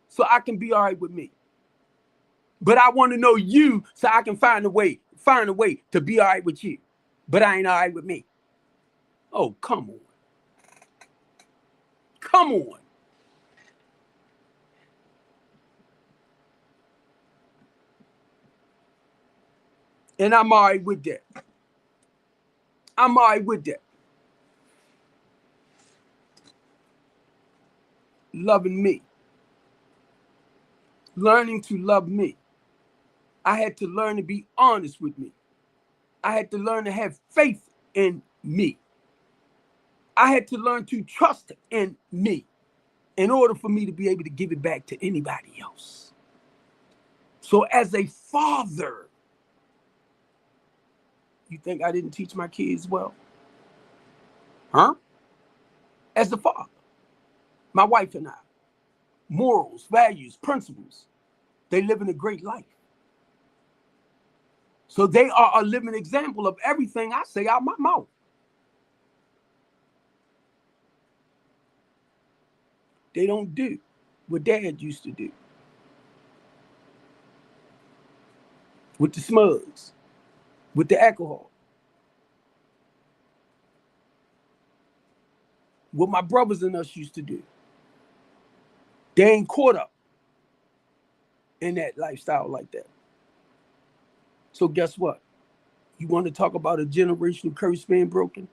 so I can be all right with me. But I want to know you so I can find a way to be all right with you. But I ain't all right with me. Oh, come on. Come on. And I'm all right with that. I'm all right with that. Loving me. Learning to love me. I had to learn to be honest with me. I had to learn to have faith in me. I had to learn to trust in me in order for me to be able to give it back to anybody else. So as a father, you think I didn't teach my kids well? Huh? As a father, my wife and I, morals, values, principles. They live in a great life. So they are a living example of everything I say out my mouth. They don't do what Dad used to do with the smugs, with the alcohol, what my brothers and us used to do. They ain't caught up in that lifestyle like that. So guess what? You want to talk about a generational curse being broken?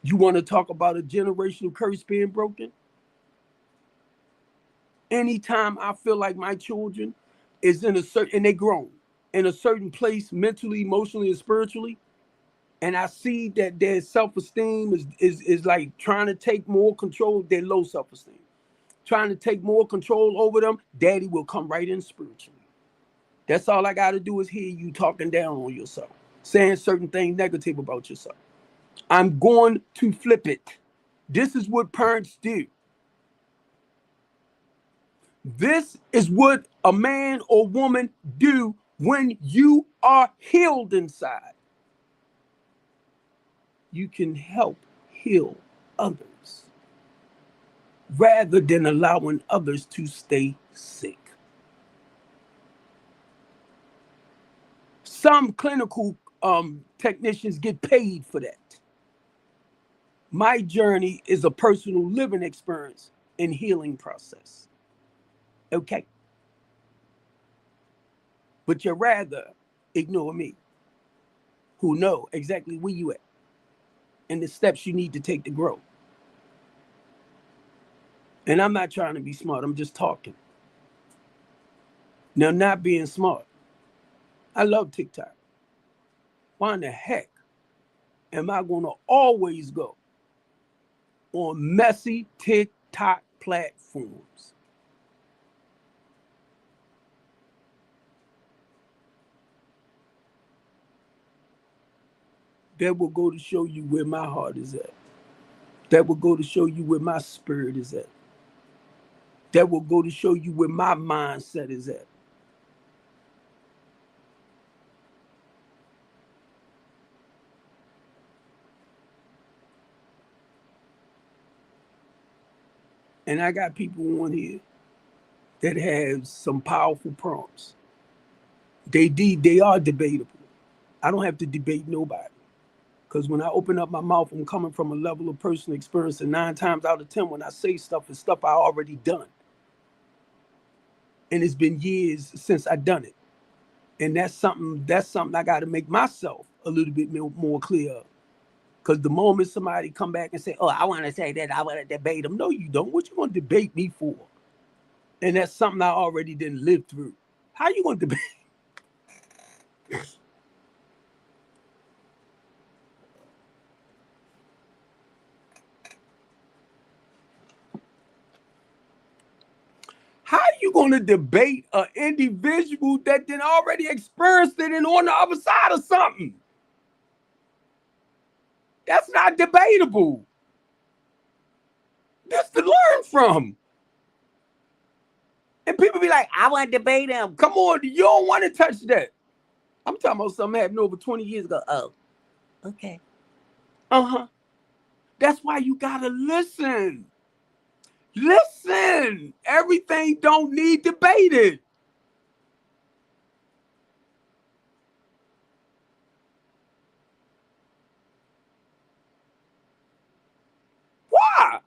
You want to talk about a generational curse being broken? Anytime I feel like my children is in a certain, and they grown, in a certain place mentally, emotionally, and spiritually, and I see that their self-esteem is like trying to take more control, their low self-esteem, trying to take more control over them, Daddy will come right in spiritually. That's all I got to do is hear you talking down on yourself, saying certain things negative about yourself. I'm going to flip it. This is what parents do. This is what a man or woman do when you are healed inside. You can help heal others rather than allowing others to stay sick. Some clinical technicians get paid for that. My journey is a personal living experience and healing process. Okay? But you'd rather ignore me, who know exactly where you at and the steps you need to take to grow. And I'm not trying to be smart, I'm just talking. Now, not being smart, I love TikTok. Why in the heck am I going to always go on messy TikTok platforms? That will go to show you where my heart is at. That will go to show you where my spirit is at. That will go to show you where my mindset is at. And I got people on here that have some powerful prompts. They are debatable. I don't have to debate nobody. Because when I open up my mouth, I'm coming from a level of personal experience. And 9 times out of 10, when I say stuff, it's stuff I already done. And it's been years since I done it. And that's something I got to make myself a little bit more clear of. Because the moment somebody come back and say, oh, I want to say that, I want to debate them. No, you don't. What you going to debate me for? And that's something I already didn't live through. How you going to debate? How you going to debate an individual that then already experienced it and on the other side of something? That's not debatable. That's to learn from. And people be like, I want to debate him. Come on, you don't want to touch that. I'm talking about something happened over 20 years ago. Oh, okay. Uh-huh. That's why you got to listen. Listen. Everything don't need debated. Why?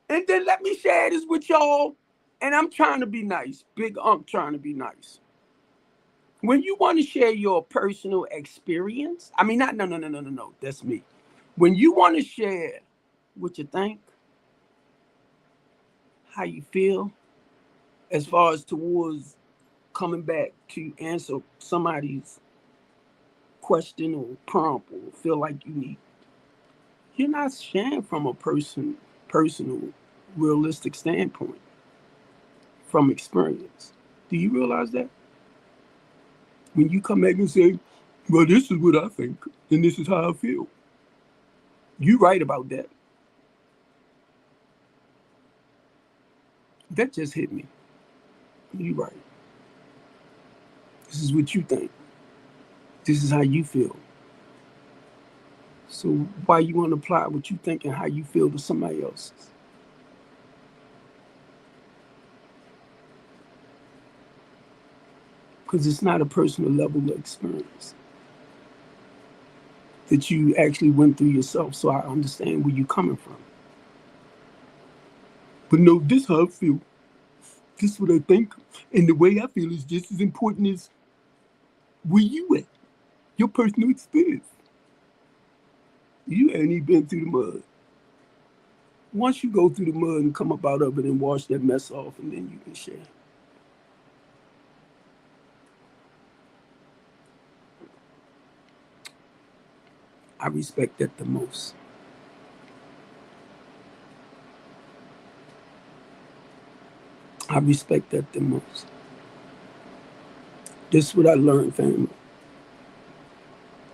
And then let me share this with y'all. And I'm trying to be nice. Big trying to be nice. When you want to share your personal experience, I mean, no. That's me. When you want to share what you think, how you feel, as far as towards coming back to answer somebody's question or prompt or feel like you need, you're not sharing from a personal, realistic standpoint from experience. Do you realize that? When you come back and say, well, this is what I think, and this is how I feel. You right about that. That just hit me. You're right. This is what you think. This is how you feel. So why you want to apply what you think and how you feel to somebody else's? Because it's not a personal level of experience that you actually went through yourself. So I understand where you're coming from. But no, this is how I feel. This is what I think. And the way I feel is just as important as where you at. Your personal experience. You ain't even been through the mud. Once you go through the mud and come up out of it and wash that mess off, and then you can share. I respect that the most. I respect that the most. This is what I learned, family.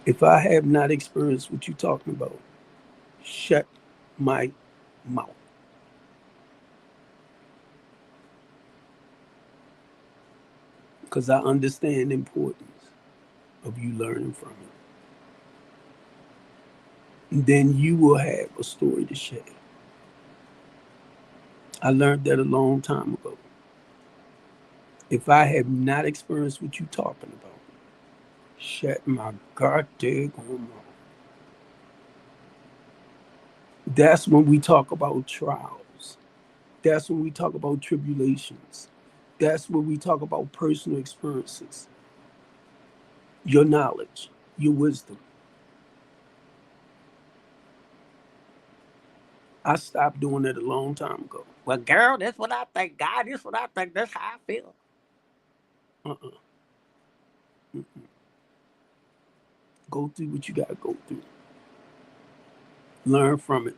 If I have not experienced what you're talking about, shut my mouth. Because I understand the importance of you learning from it. And then you will have a story to share. I learned that a long time ago. If I have not experienced what you're talking about, shut my goddamn mouth. That's when we talk about trials. That's when we talk about tribulations. That's when we talk about personal experiences, your knowledge, your wisdom. I stopped doing that a long time ago. Well, girl, that's what I think. God, this is what I think. That's how I feel. Uh-uh. Mm-mm. Go through what you got to go through. Learn from it.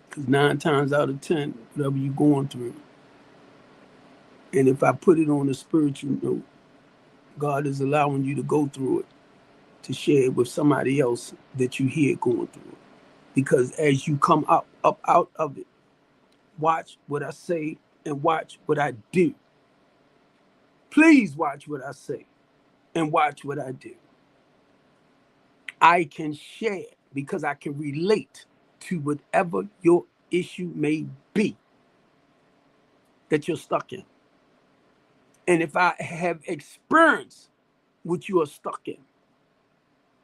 Because 9 times out of 10, whatever you're going through, and if I put it on a spiritual note, God is allowing you to go through it to share it with somebody else that you hear going through it. Because as you come up out of it, watch what I say and watch what I do. Please watch what I say and watch what I do. I can share because I can relate to whatever your issue may be that you're stuck in. And if I have experienced what you are stuck in,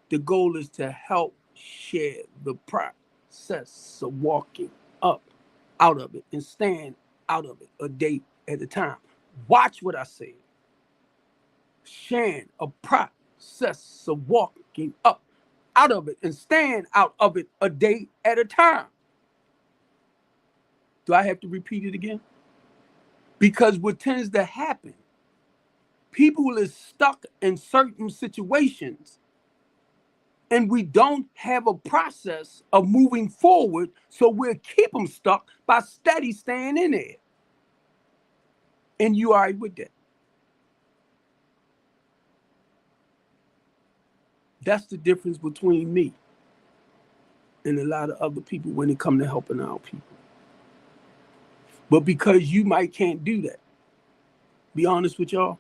the goal is to help share the process of walking up out of it and stand out of it a day at a time. Watch what I say. Sharing a process of walking up out of it and stand out of it a day at a time. Do I have to repeat it again? Because what tends to happen, people is stuck in certain situations and we don't have a process of moving forward, so we'll keep them stuck by steady staying in there. And you all right with that? That's the difference between me and a lot of other people when it comes to helping our people. But because you might can't do that, be honest with y'all,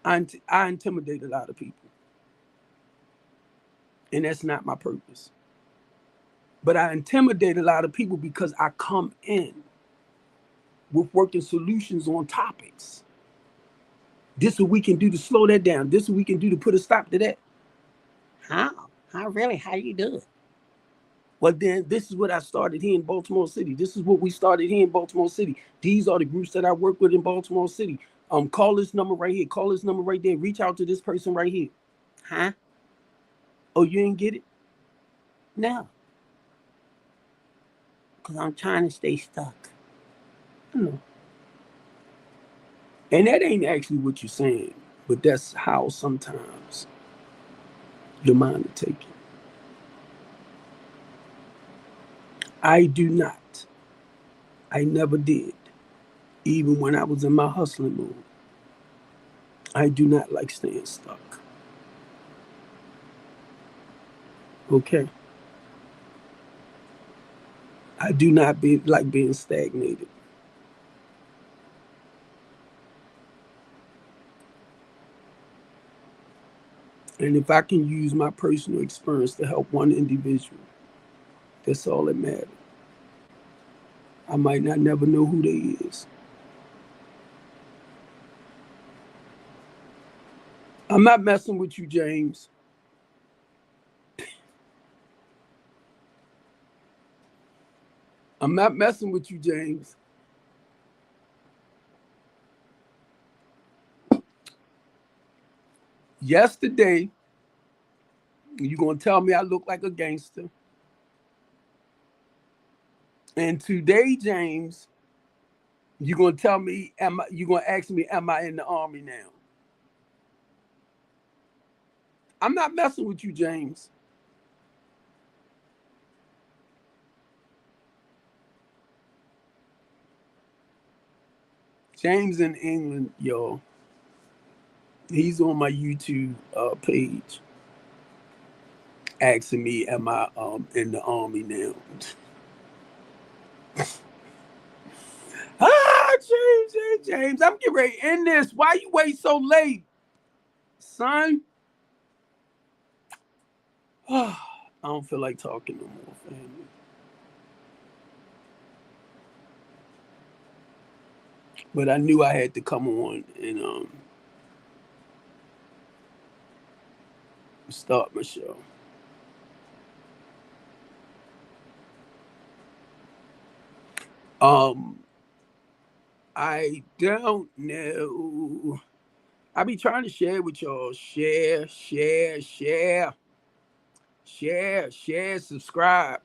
I intimidate a lot of people. And that's not my purpose. But I intimidate a lot of people because I come in with working solutions on topics. This is what we can do to slow that down. This is what we can do to put a stop to that. How? How really? How you do it? Well, then this is what I started here in Baltimore City. This is what we started here in Baltimore City. These are the groups that I work with in Baltimore City. Call this number right here. Call this number right there. Reach out to this person right here. Huh? Oh, you didn't get it? No. Because I'm trying to stay stuck. No. And that ain't actually what you're saying, but that's how sometimes your mind will take you. I do not. I never did. Even when I was in my hustling mode. I do not like staying stuck. Okay? I do not like being stagnated. And if I can use my personal experience to help one individual, that's all that matters. I might not never know who they is. I'm not messing with you, James. I'm not messing with you, James. Yesterday, you gonna tell me I look like a gangster. And today, James, you gonna tell me, you gonna ask me, am I in the army now? I'm not messing with you, James. James in England, y'all. He's on my YouTube page asking me, am I in the army now? James, I'm getting ready to end this. Why you wait so late, son? I don't feel like talking no more, family. But I knew I had to come on and start my show. I don't know. I be trying to share with y'all. Share, subscribe.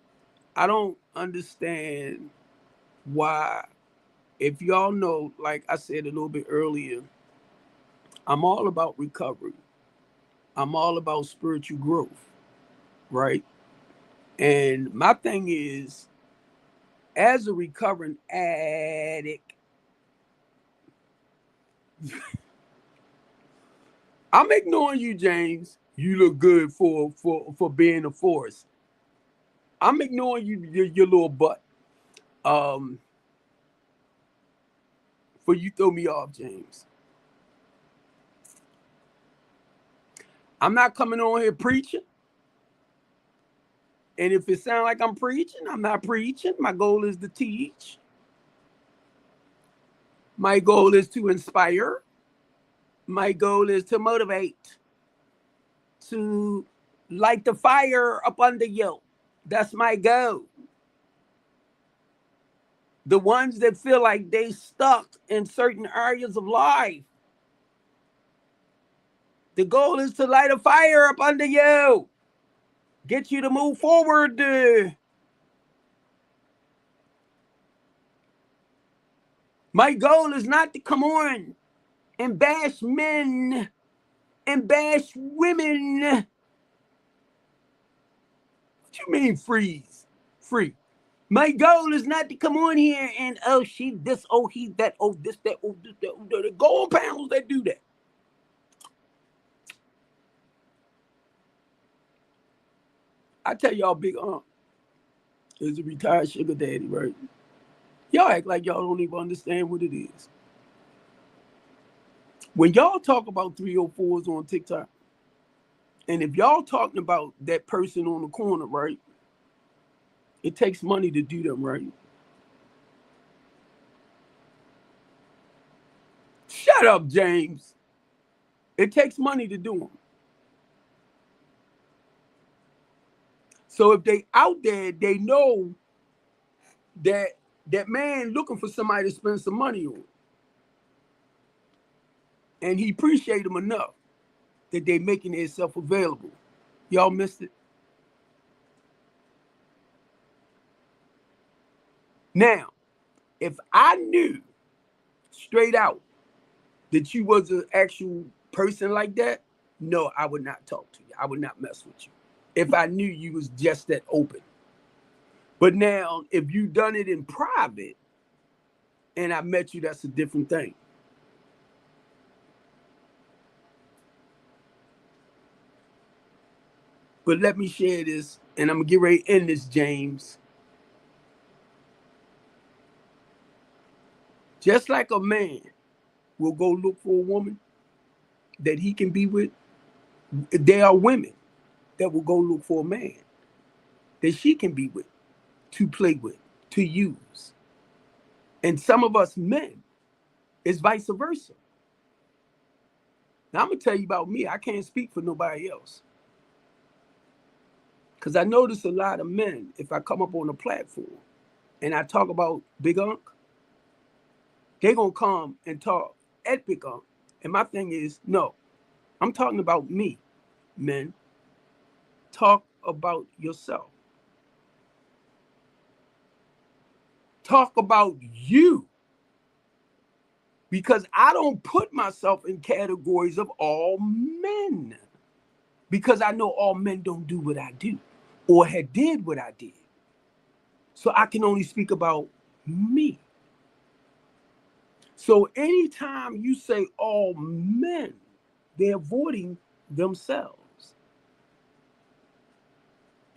I don't understand why. If y'all know, like I said a little bit earlier, I'm all about recovery. I'm all about spiritual growth, right? And my thing is, as a recovering addict, I'm ignoring you, James. You look good for being a force. I'm ignoring you, your little butt. For you throw me off, James. I'm not coming on here preaching. And if it sounds like I'm preaching, I'm not preaching. My goal is to teach. My goal is to inspire. My goal is to motivate, to light the fire up under you. That's my goal. The ones that feel like they stuck in certain areas of life, the goal is to light a fire up under you, get you to move forward. My goal is not to come on and bash men and bash women. What you mean freeze? Free. My goal is not to come on here and, oh, she this, oh, he that, oh, this, that, oh, this, that, oh, that. Go on panels that do that. I tell y'all, Big Aunt is a retired sugar daddy, right? Y'all act like y'all don't even understand what it is. When y'all talk about 304s on TikTok, and if y'all talking about that person on the corner, right? It takes money to do them, right? Shut up, James. It takes money to do them. So if they out there, they know that that man looking for somebody to spend some money on. And he appreciate them enough that they making themselves available. Y'all missed it? Now, if I knew straight out that you was an actual person like that, no, I would not talk to you. I would not mess with you. If I knew you was just that open. But now, if you done it in private and I met you, that's a different thing. But let me share this, and I'm gonna get ready to end this, James. Just like a man will go look for a woman that he can be with, there are women that will go look for a man that she can be with, to play with, to use. And some of us men, it's vice versa. Now, I'm going to tell you about me. I can't speak for nobody else. Because I notice a lot of men, if I come up on a platform and I talk about Big Unc, they're going to come and talk at Big Unc. And my thing is, no, I'm talking about me, men. Talk about yourself. Talk about you. Because I don't put myself in categories of all men. Because I know all men don't do what I do or had did what I did. So I can only speak about me. So anytime you say all men, they're avoiding themselves.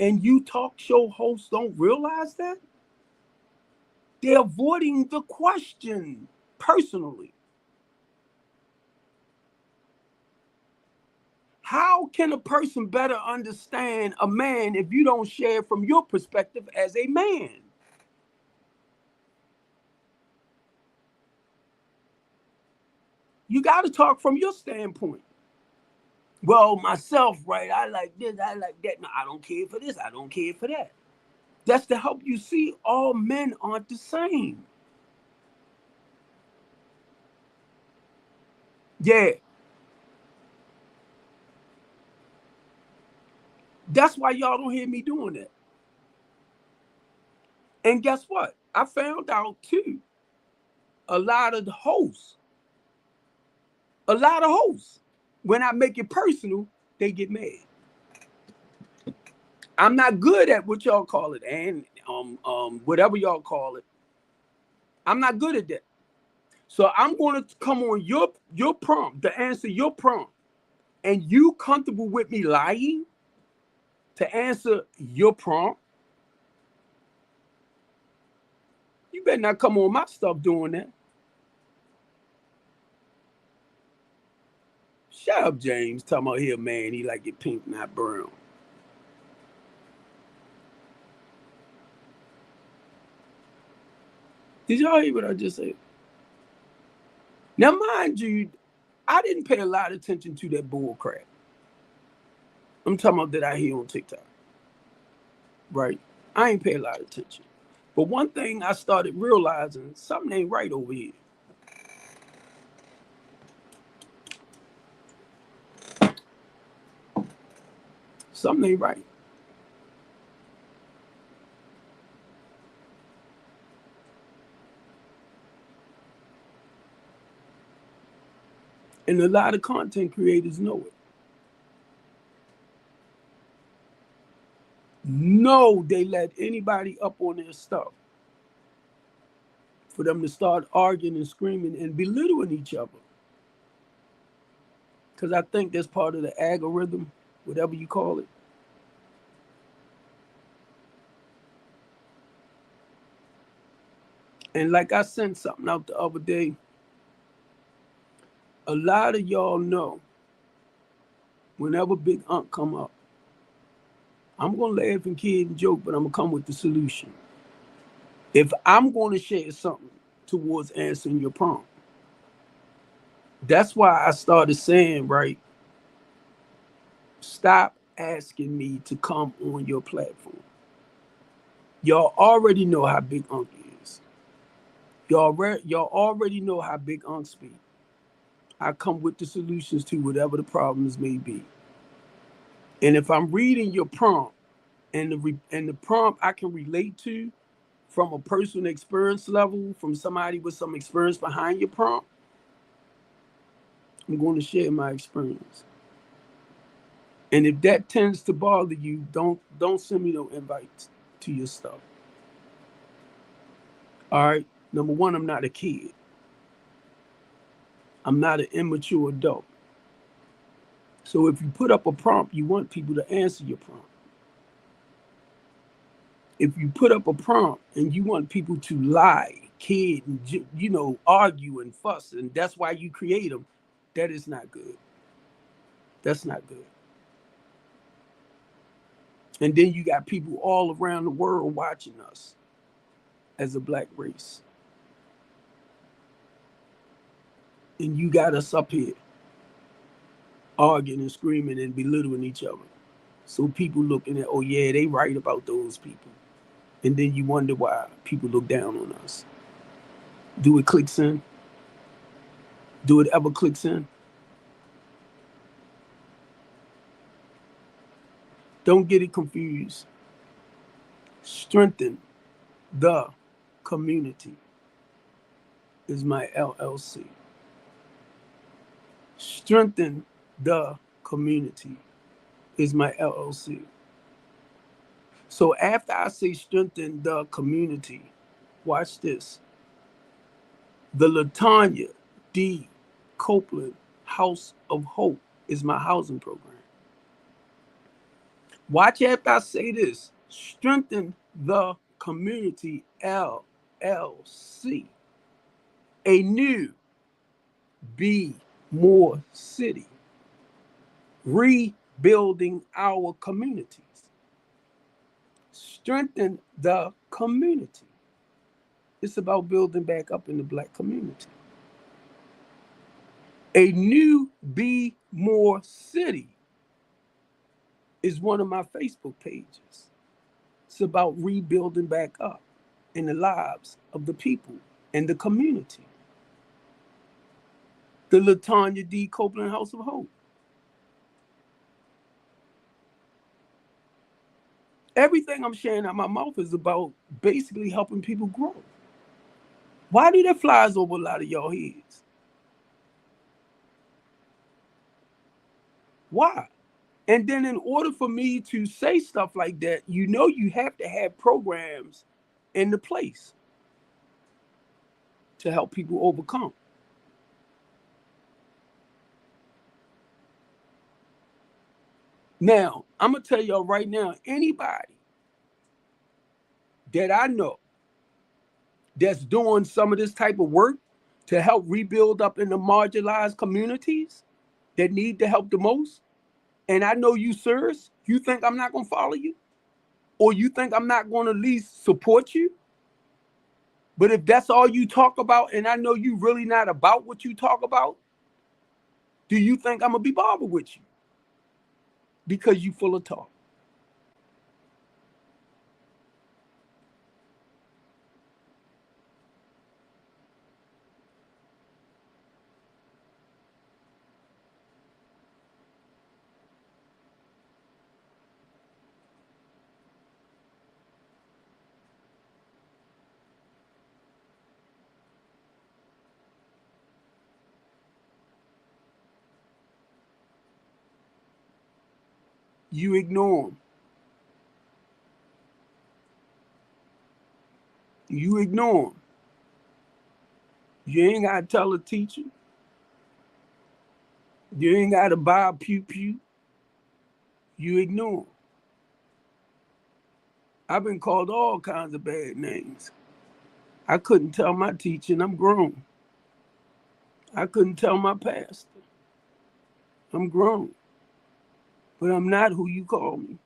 And you talk show hosts don't realize that? They're avoiding the question personally. How can a person better understand a man if you don't share from your perspective as a man? You got to talk from your standpoint. Well, myself, right? I like this, I like that. No, I don't care for this, I don't care for that. That's to help you see all men aren't the same. Yeah. That's why y'all don't hear me doing that. And guess what? I found out too, a lot of hosts, when I make it personal, they get mad. I'm not good at what y'all call it, and whatever y'all call it. I'm not good at that. So I'm going to come on your prompt to answer your prompt, and you comfortable with me lying to answer your prompt? You better not come on my stuff doing that. Shut up, James. Talking about here, man. He like it pink, not brown. Did y'all hear what I just said? Now, mind you, I didn't pay a lot of attention to that bull crap. I'm talking about that I hear on TikTok. Right? I ain't pay a lot of attention. But one thing I started realizing, something ain't right over here. Something ain't right. And a lot of content creators know it. No, they let anybody up on their stuff for them to start arguing and screaming and belittling each other. Because I think that's part of the algorithm, whatever you call it. And like I sent something out the other day, a lot of y'all know whenever Big Unc come up, I'm going to laugh and kid and joke, but I'm going to come with the solution. If I'm going to share something towards answering your prompt, that's why I started saying, right, stop asking me to come on your platform. Y'all already know how Big Unc is. Y'all already know how Big Unc speak. I come with the solutions to whatever the problems may be. And if I'm reading your prompt and the prompt I can relate to from a personal experience level, from somebody with some experience behind your prompt, I'm going to share my experience. And if that tends to bother you, don't send me no invites to your stuff. All right. Number one, I'm not a kid. I'm not an immature adult. So if you put up a prompt, you want people to answer your prompt. If you put up a prompt and you want people to lie kid and argue and fuss, and that's why you create them. That is not good. That's not good. And then you got people all around the world watching us as a black race, and you got us up here arguing and screaming and belittling each other. So people looking at, oh yeah, they right about those people, and then you wonder why people look down on us. Do it clicks in? Do it ever clicks in? Don't get it confused. Strengthen the community is my LLC. Strengthen the community is my LLC. So after I say strengthen the community, watch this. The Latanya D. Copeland House of Hope is my housing program. Watch after I say this. Strengthen the community LLC. A new BMore city. Rebuilding our communities. Strengthen the community. It's about building back up in the black community. A new BMore city is one of my Facebook pages. It's about rebuilding back up in the lives of the people and the community. The Latanya D. Copeland House of Hope. Everything I'm sharing out my mouth is about basically helping people grow. Why do that flies over a lot of y'all heads? Why? And then in order for me to say stuff like that, you have to have programs in the place to help people overcome. Now, I'm going to tell y'all right now, anybody that I know that's doing some of this type of work to help rebuild up in the marginalized communities that need the help the most, and I know you, sirs, you think I'm not going to follow you? Or you think I'm not going to at least support you? But if that's all you talk about, and I know you really not about what you talk about, do you think I'm going to be bothered with you? Because you full of talk. You ignore them. You ignore them. You ain't got to tell a teacher. You ain't got to buy a pew-pew. You ignore them. I've been called all kinds of bad names. I couldn't tell my teacher, and I'm grown. I couldn't tell my pastor. I'm grown. But I'm not who you call me.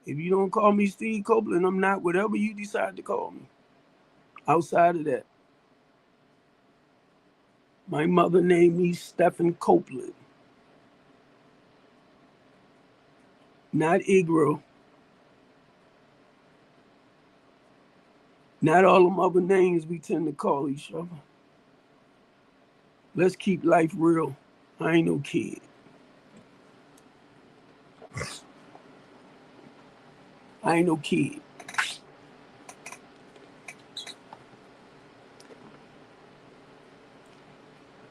If you don't call me Steve Copeland, I'm not whatever you decide to call me. Outside of that, my mother named me Stephen Copeland. Not Igro. Not all them other names we tend to call each other. Let's keep life real. I ain't no kid. I ain't no kid.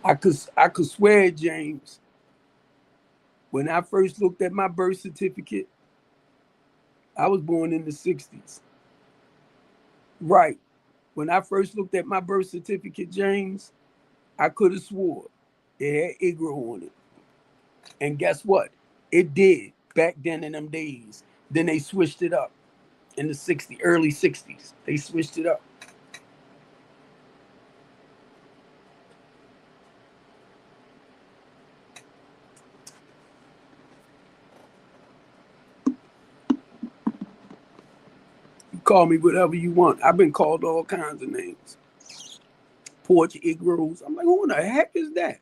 I could swear, James, when I first looked at my birth certificate, I was born in the 60s. Right. When I first looked at my birth certificate, James, I could have swore it had Igro on it. And guess what? It did back then in them days. Then they switched it up in the early 60s. They switched it up. Call me whatever you want. I've been called all kinds of names. Porch Igroes. I'm like, who in the heck is that?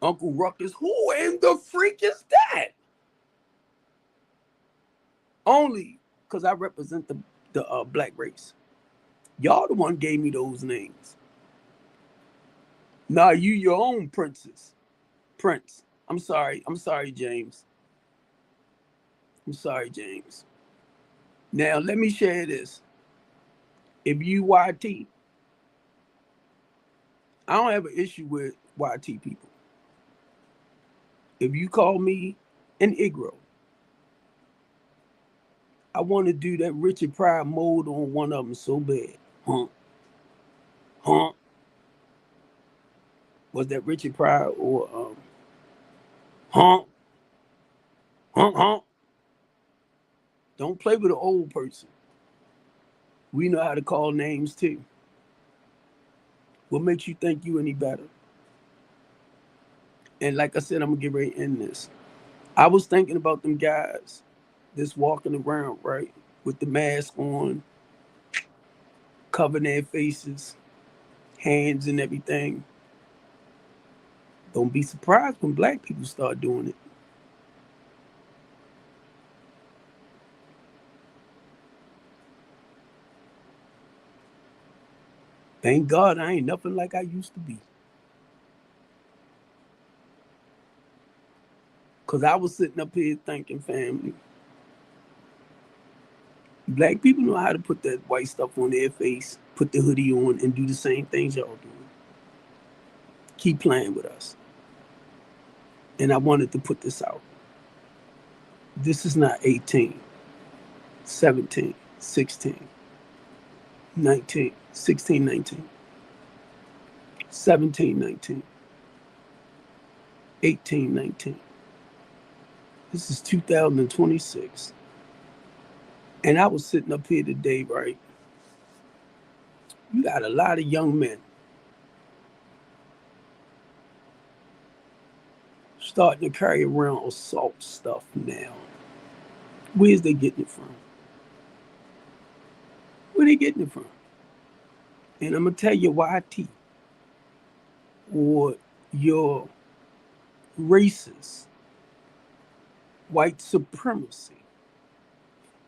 Uncle Ruckus. Who in the freak is that? Only because I represent the black race. Y'all the one gave me those names. Nah, you your own princess. Prince. I'm sorry, James. I'm sorry, James. Now, let me share this. If you YT, I don't have an issue with YT people. If you call me an Igro, I want to do that Richard Pryor mode on one of them so bad. Huh? Huh? Was that Richard Pryor or huh? Huh? Huh? Don't play with an old person. We know how to call names too. What makes you think you any better? And like I said, I'm gonna get ready to end this. I was thinking about them guys that's walking around, right, with the mask on, covering their faces, hands and everything. Don't be surprised when black people start doing it. Thank God I ain't nothing like I used to be. Because I was sitting up here thinking, family, black people know how to put that white stuff on their face, put the hoodie on, and do the same things y'all doing. Keep playing with us. And I wanted to put this out. This is not 18, 17, 16, 19, 16, 19, 17, 19, 18, 19. This is 2026. And I was sitting up here today, right? You got a lot of young men starting to carry around assault stuff now. Where's they getting it from? Where they getting it from? And I'm going to tell you why or your racist white supremacy.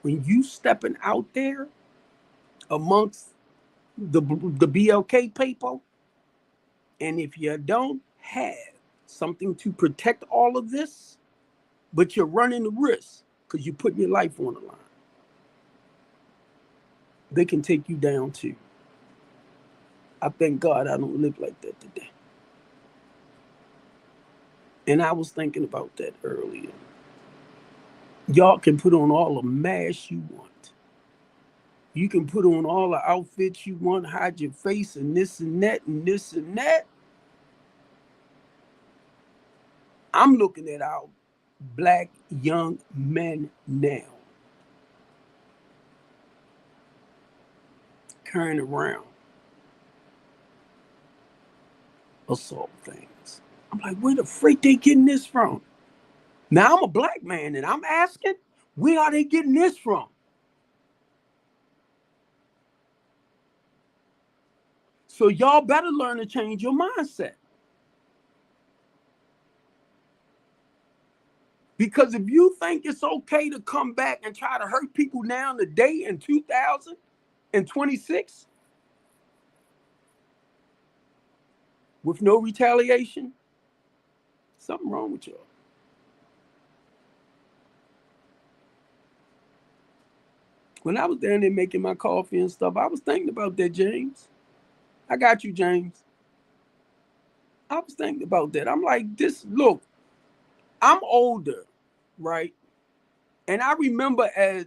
When you stepping out there amongst the BLK people, and if you don't have something to protect all of this, but you're running the risk because you're putting your life on the line, they can take you down too. I thank God I don't live like that today. And I was thinking about that earlier. Y'all can put on all the masks you want. You can put on all the outfits you want, hide your face and this and that and this and that. I'm looking at our black young men now carrying around assault things. I'm like, where the freak they getting this from? Now I'm a black man and I'm asking, where are they getting this from? So y'all better learn to change your mindset. Because if you think it's okay to come back and try to hurt people now today in 2026 with no retaliation, something wrong with y'all. When I was down there making my coffee and stuff, I was thinking about that, James. I got you, James. I was thinking about that. I'm like, look, I'm older, right? And I remember at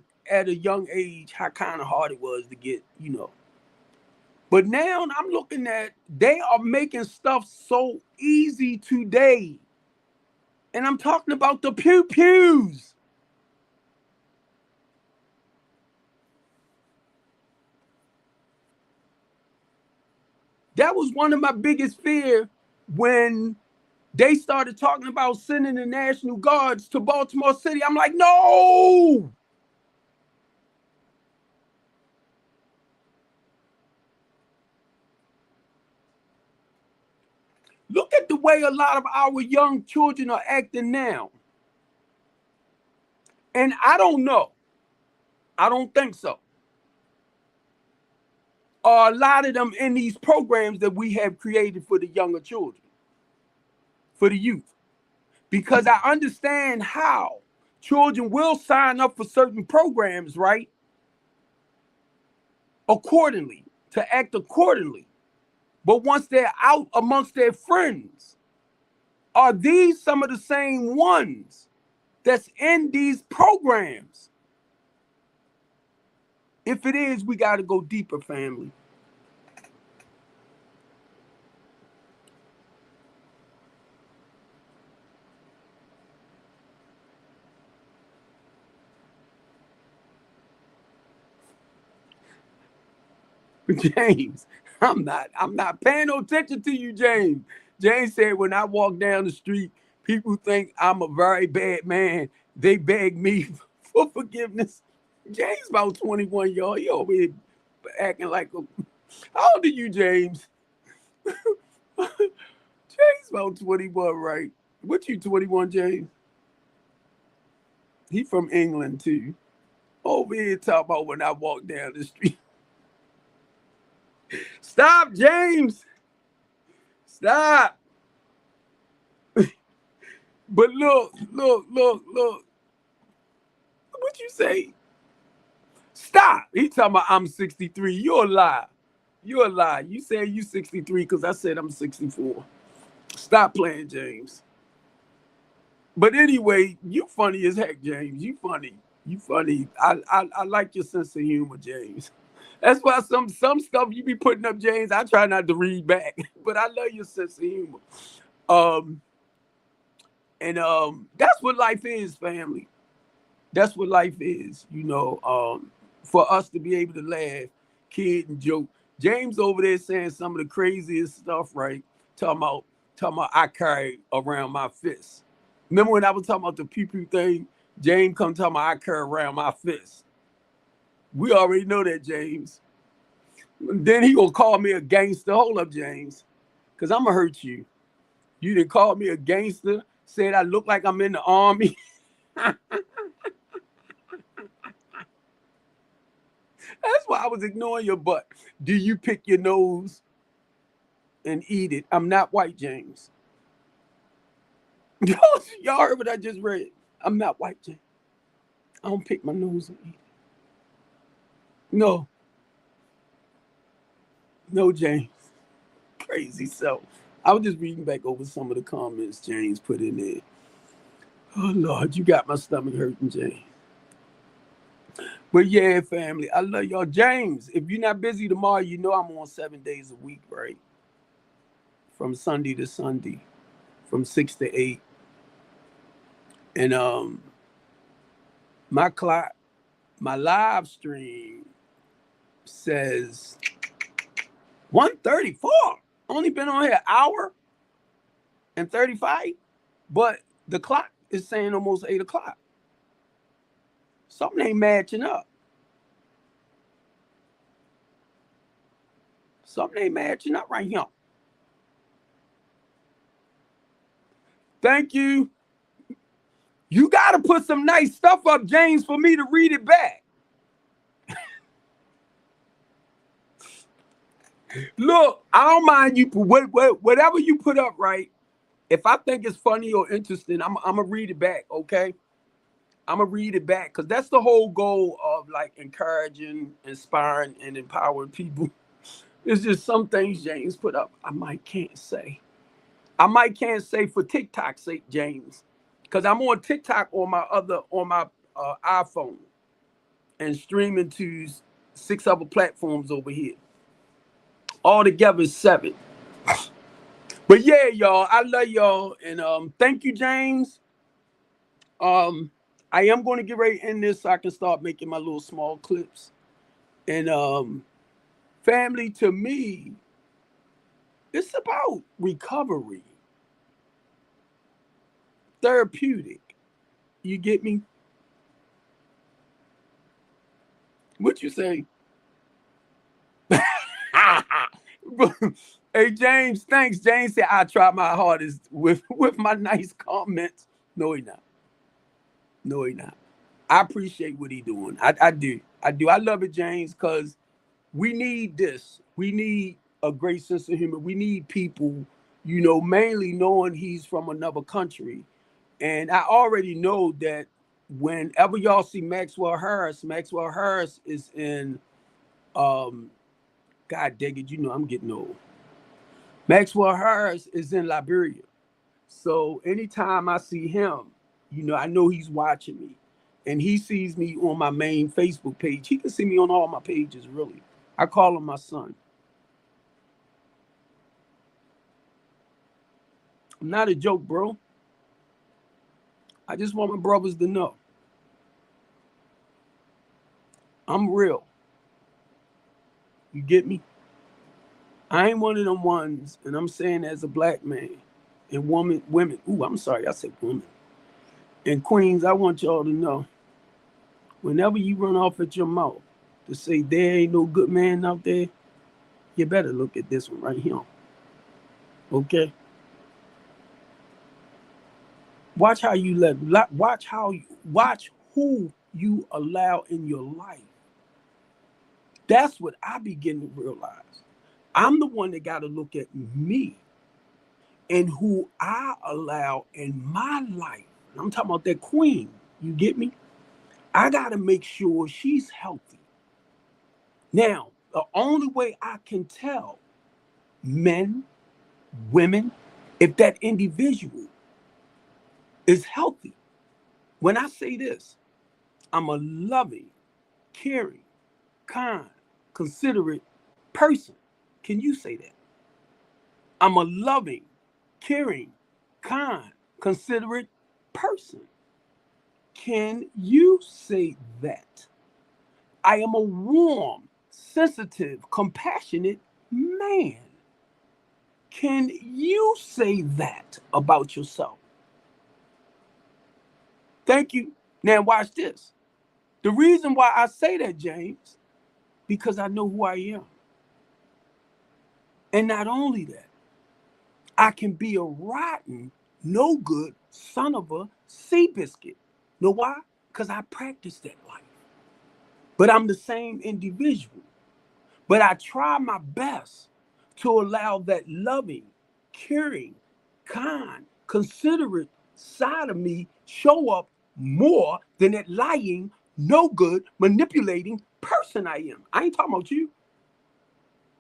a young age how kind of hard it was to get, But now I'm looking at, they are making stuff so easy today. And I'm talking about the pew-pews. That was one of my biggest fears when they started talking about sending the National Guards to Baltimore City. I'm like, no! Look at the way a lot of our young children are acting now. And I don't know. I don't think so. Are a lot of them in these programs that we have created for the younger children, for the youth? Because I understand how children will sign up for certain programs, right? Accordingly, to act accordingly. But once they're out amongst their friends, are these some of the same ones that's in these programs? If it is, we got to go deeper, family. James, I'm not paying no attention to you, James. James said, when I walk down the street, people think I'm a very bad man. They beg me for forgiveness. James about 21, y'all. He over here acting like a... How old are you, James? James about 21, right? What you 21, James? He from England too. Over here talking about when I walk down the street. Stop, James. Stop. But look. What you say? Stop. He talking about I'm 63. You're a lie. You're a lie. You said you 63 because I said I'm 64. Stop playing, James. But anyway, you funny as heck, James. You funny. You funny. I like your sense of humor, James. That's why some stuff you be putting up, James, I try not to read back. But I love your sense of humor. That's what life is, family. That's what life is, for us to be able to laugh, kid, and joke. James over there saying some of the craziest stuff, right? Talking about I carry around my fist. Remember when I was talking about the pew-pew thing? James come talking about I carry around my fist. We already know that, James. Then he gonna call me a gangster. Hold up, James, because I'm gonna hurt you. You didn't call me a gangster, said I look like I'm in the army. That's why I was ignoring your butt. Do you pick your nose and eat it? I'm not white, James. Y'all heard what I just read. I'm not white, James. I don't pick my nose and eat it. No. No, James. Crazy self. I was just reading back over some of the comments James put in there. Oh, Lord, you got my stomach hurting, James. But yeah, family, I love y'all. James, if you're not busy tomorrow, you know I'm on 7 days a week, right? From Sunday to Sunday, from 6 to 8. And my clock, my live stream says 1:34. Only been on here an hour and 35, but the clock is saying almost 8 o'clock. Something ain't matching up. Something ain't matching up right here. Thank you. You got to put some nice stuff up, James, for me to read it back. Look, I don't mind you, whatever you put up, right? If I think it's funny or interesting, I'm going to read it back, okay? I'm going to read it back because that's the whole goal of like encouraging, inspiring, and empowering people. It's just some things James put up I might can't say. I might can't say for TikTok's sake, James, because I'm on TikTok on my iPhone and streaming to 6 other platforms over here. All together is 7. But yeah, y'all, I love y'all, and thank you, James. I am going to get ready to end this so I can start making my little small clips. And family, to me, it's about recovery, therapeutic. You get me? What you say? Hey, James, thanks. James said, I try my hardest with my nice comments. No, he not. No, he not. I appreciate what he doing. I do. I do. I love it, James, because we need this. We need a great sense of humor. We need people, mainly knowing he's from another country. And I already know that whenever y'all see Maxwell Harris is in, God dang it, I'm getting old. Maxwell Harris is in Liberia. So anytime I see him, I know he's watching me. And he sees me on my main Facebook page. He can see me on all my pages, really. I call him my son. I'm not a joke, bro. I just want my brothers to know I'm real. You get me? I ain't one of them ones, and I'm saying as a black man and women. Ooh, I'm sorry, I said woman. And queens, I want y'all to know, whenever you run off at your mouth to say there ain't no good man out there, you better look at this one right here. Okay? Watch how you watch who you allow in your life. That's what I begin to realize. I'm the one that got to look at me and who I allow in my life. I'm talking about that queen. You get me? I got to make sure she's healthy. Now, the only way I can tell men, women, if that individual is healthy, when I say this, I'm a loving, caring, kind, considerate person. Can you say that? I'm a loving, caring, kind, considerate person. Can you say that? I am a warm, sensitive, compassionate man. Can you say that about yourself? Thank you. Now watch this. The reason why I say that, James, because I know who I am. And not only that, I can be a rotten, no good son of a sea biscuit. Know why? Because I practice that life. But I'm the same individual. But I try my best to allow that loving, caring, kind, considerate side of me show up more than that lying, no good, manipulating person I am. I ain't talking about you.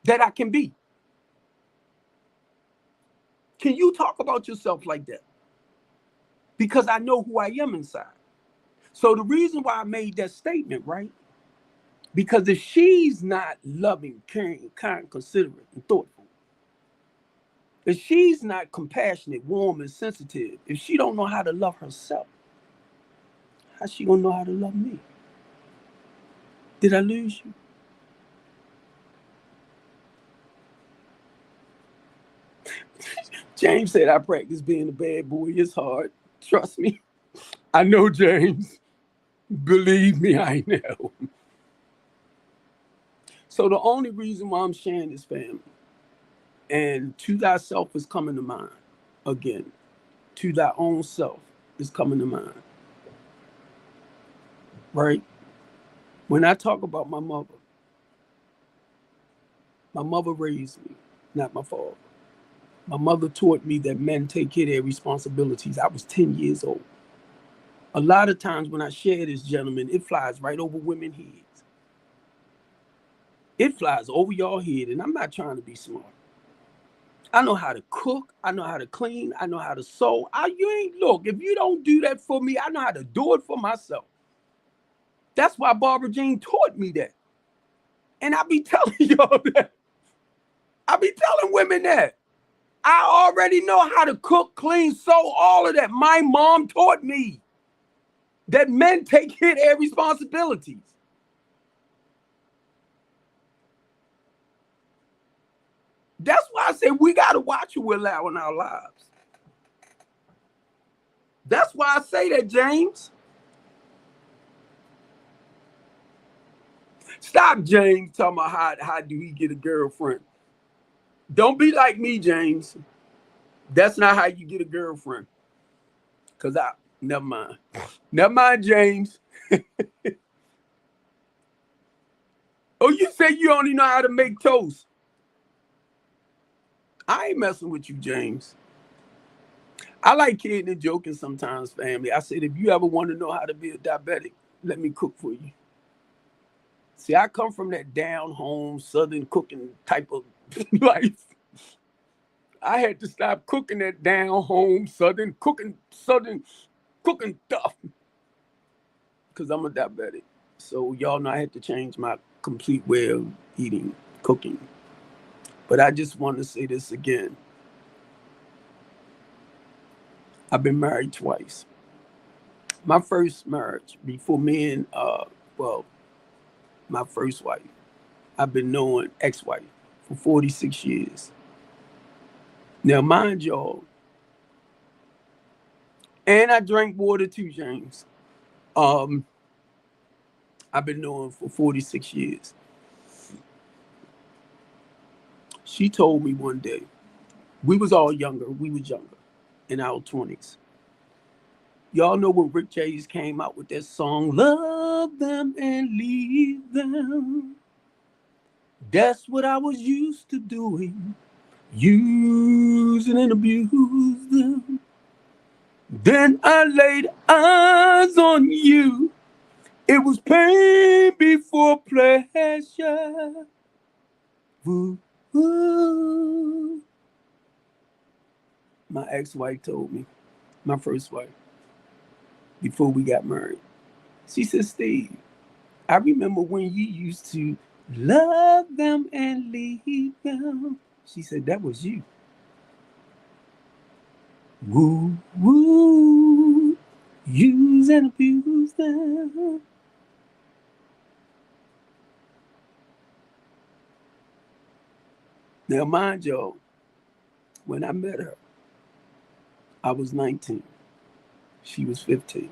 That I can be. Can you talk about yourself like that? Because I know who I am inside. So the reason why I made that statement, right? Because if she's not loving, caring, kind, considerate, and thoughtful, if she's not compassionate, warm, and sensitive, if she don't know how to love herself, how's she gonna know how to love me? Did I lose you? James said, I practice being a bad boy. It's hard. Trust me. I know, James. Believe me, I know. So the only reason why I'm sharing this, family, and to thyself is coming to mind. Again, to thy own self is coming to mind. Right? When I talk about my mother raised me, not my father. My mother taught me that men take care of their responsibilities. I was 10 years old. A lot of times when I share this, gentlemen, it flies right over women's heads. It flies over your head, and I'm not trying to be smart. I know how to cook. I know how to clean. I know how to sew. Look, if you don't do that for me, I know how to do it for myself. That's why Barbara Jean taught me that. And I be telling y'all that. I be telling women that. I already know how to cook, clean, sew, all of that. My mom taught me that men take care of their responsibilities. That's why I say we got to watch who we allow in our lives. That's why I say that, James. Stop, James, talking about how do he get a girlfriend. Don't be like me, James. That's not how you get a girlfriend. Cause never mind. Never mind, James. Oh, you say you only know how to make toast. I ain't messing with you, James. I like kidding and joking sometimes, family. I said, if you ever want to know how to be a diabetic, let me cook for you. See, I come from that down home Southern cooking type of life. I had to stop cooking that down home Southern cooking stuff because I'm a diabetic. So y'all know I had to change my complete way of eating, cooking. But I just want to say this again. I've been married twice. My first marriage, before me and well, my first wife, I've been knowing ex-wife for 46 years. Now, mind y'all, and I drank water too, James. Um, I've been knowing for 46 years. She told me one day, we was younger, in our 20s. Y'all know when Rick James came out with that song, Love Them and Leave Them. That's what I was used to doing, using and abuse them. Then I laid eyes on you. It was pain before pleasure. Ooh, ooh. My ex-wife told me, my first wife, before we got married. She said, Steve, I remember when you used to love them and leave them. She said, that was you. Woo, woo, use and abuse them. Now, mind y'all, when I met her, I was 19. She was 15.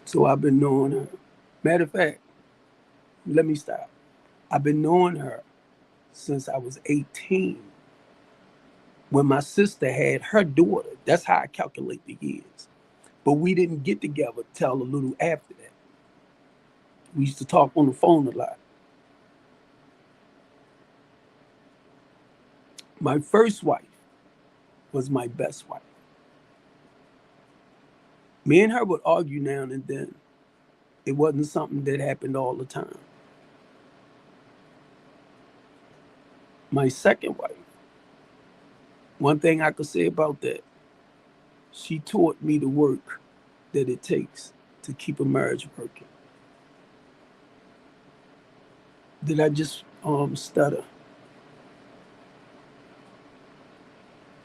So I've been knowing her. Matter of fact, let me stop. I've been knowing her since I was 18. When my sister had her daughter, that's how I calculate the years. But we didn't get together till a little after that. We used to talk on the phone a lot. My first wife was my best wife. Me and her would argue now and then. It wasn't something that happened all the time. My second wife, one thing I could say about that, she taught me the work that it takes to keep a marriage working. Did I just stutter?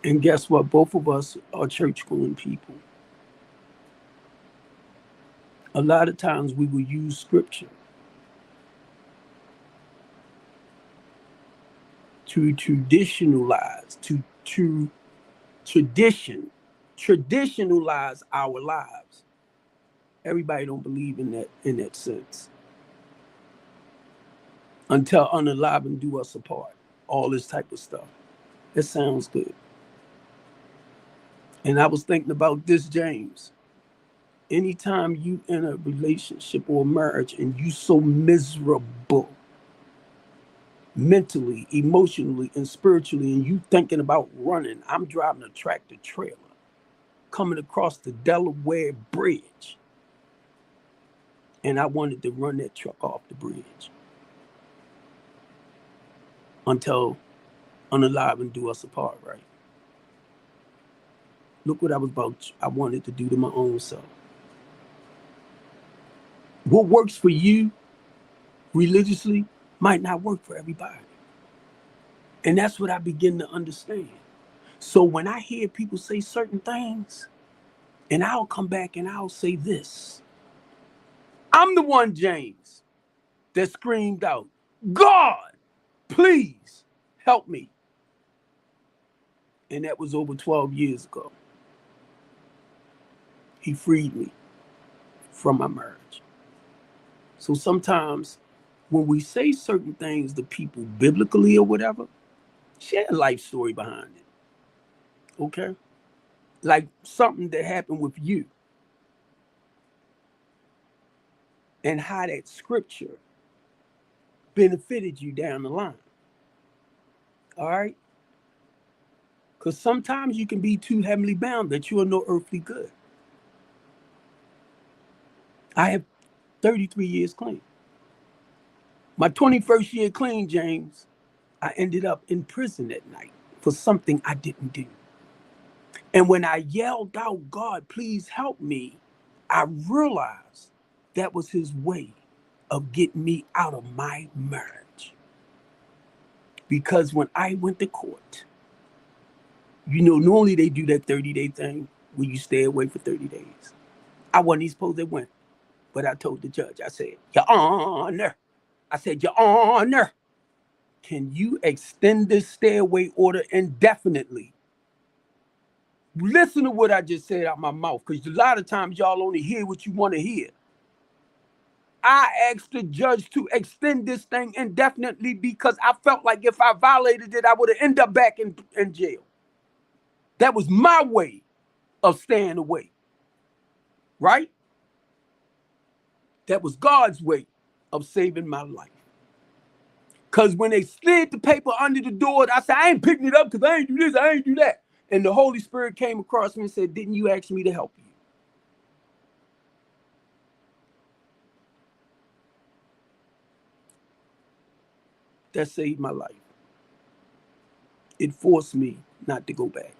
And guess what? Both of us are church going people. A lot of times we will use scripture to traditionalize our lives. Everybody don't believe in that sense. Until unalive and do us apart. All this type of stuff. It sounds good. And I was thinking about this, James. Anytime you in a relationship or marriage and you so miserable mentally, emotionally, and spiritually, and you thinking about running, I'm driving a tractor trailer coming across the Delaware Bridge, and I wanted to run that truck off the bridge until unalive and do us apart, right? Look what I wanted to do to my own self. What works for you religiously might not work for everybody. And that's what I begin to understand. So when I hear people say certain things, and I'll come back and I'll say this. I'm the one, James, that screamed out, God, please help me. And that was over 12 years ago. He freed me from my marriage. So sometimes when we say certain things to people biblically or whatever, share a life story behind it. Okay? Like something that happened with you and how that scripture benefited you down the line. All right? Because sometimes you can be too heavenly bound that you are no earthly good. I have 33 years clean. My 21st year clean, James, I ended up in prison at night for something I didn't do. And when I yelled out, God, please help me, I realized that was his way of getting me out of my marriage. Because when I went to court, normally they do that 30-day thing where you stay away for 30 days. I wasn't even supposed to win, but I told the judge, I said, Your Honor, Your Honor, can you extend this stay away order indefinitely? Listen to what I just said out my mouth, because a lot of times y'all only hear what you want to hear. I asked the judge to extend this thing indefinitely because I felt like if I violated it, I would have ended up back in jail. That was my way of staying away, right? That was God's way of saving my life. Because when they slid the paper under the door, I said, I ain't picking it up because I ain't do this, I ain't do that. And the Holy Spirit came across me and said, didn't you ask me to help you? That saved my life. It forced me not to go back.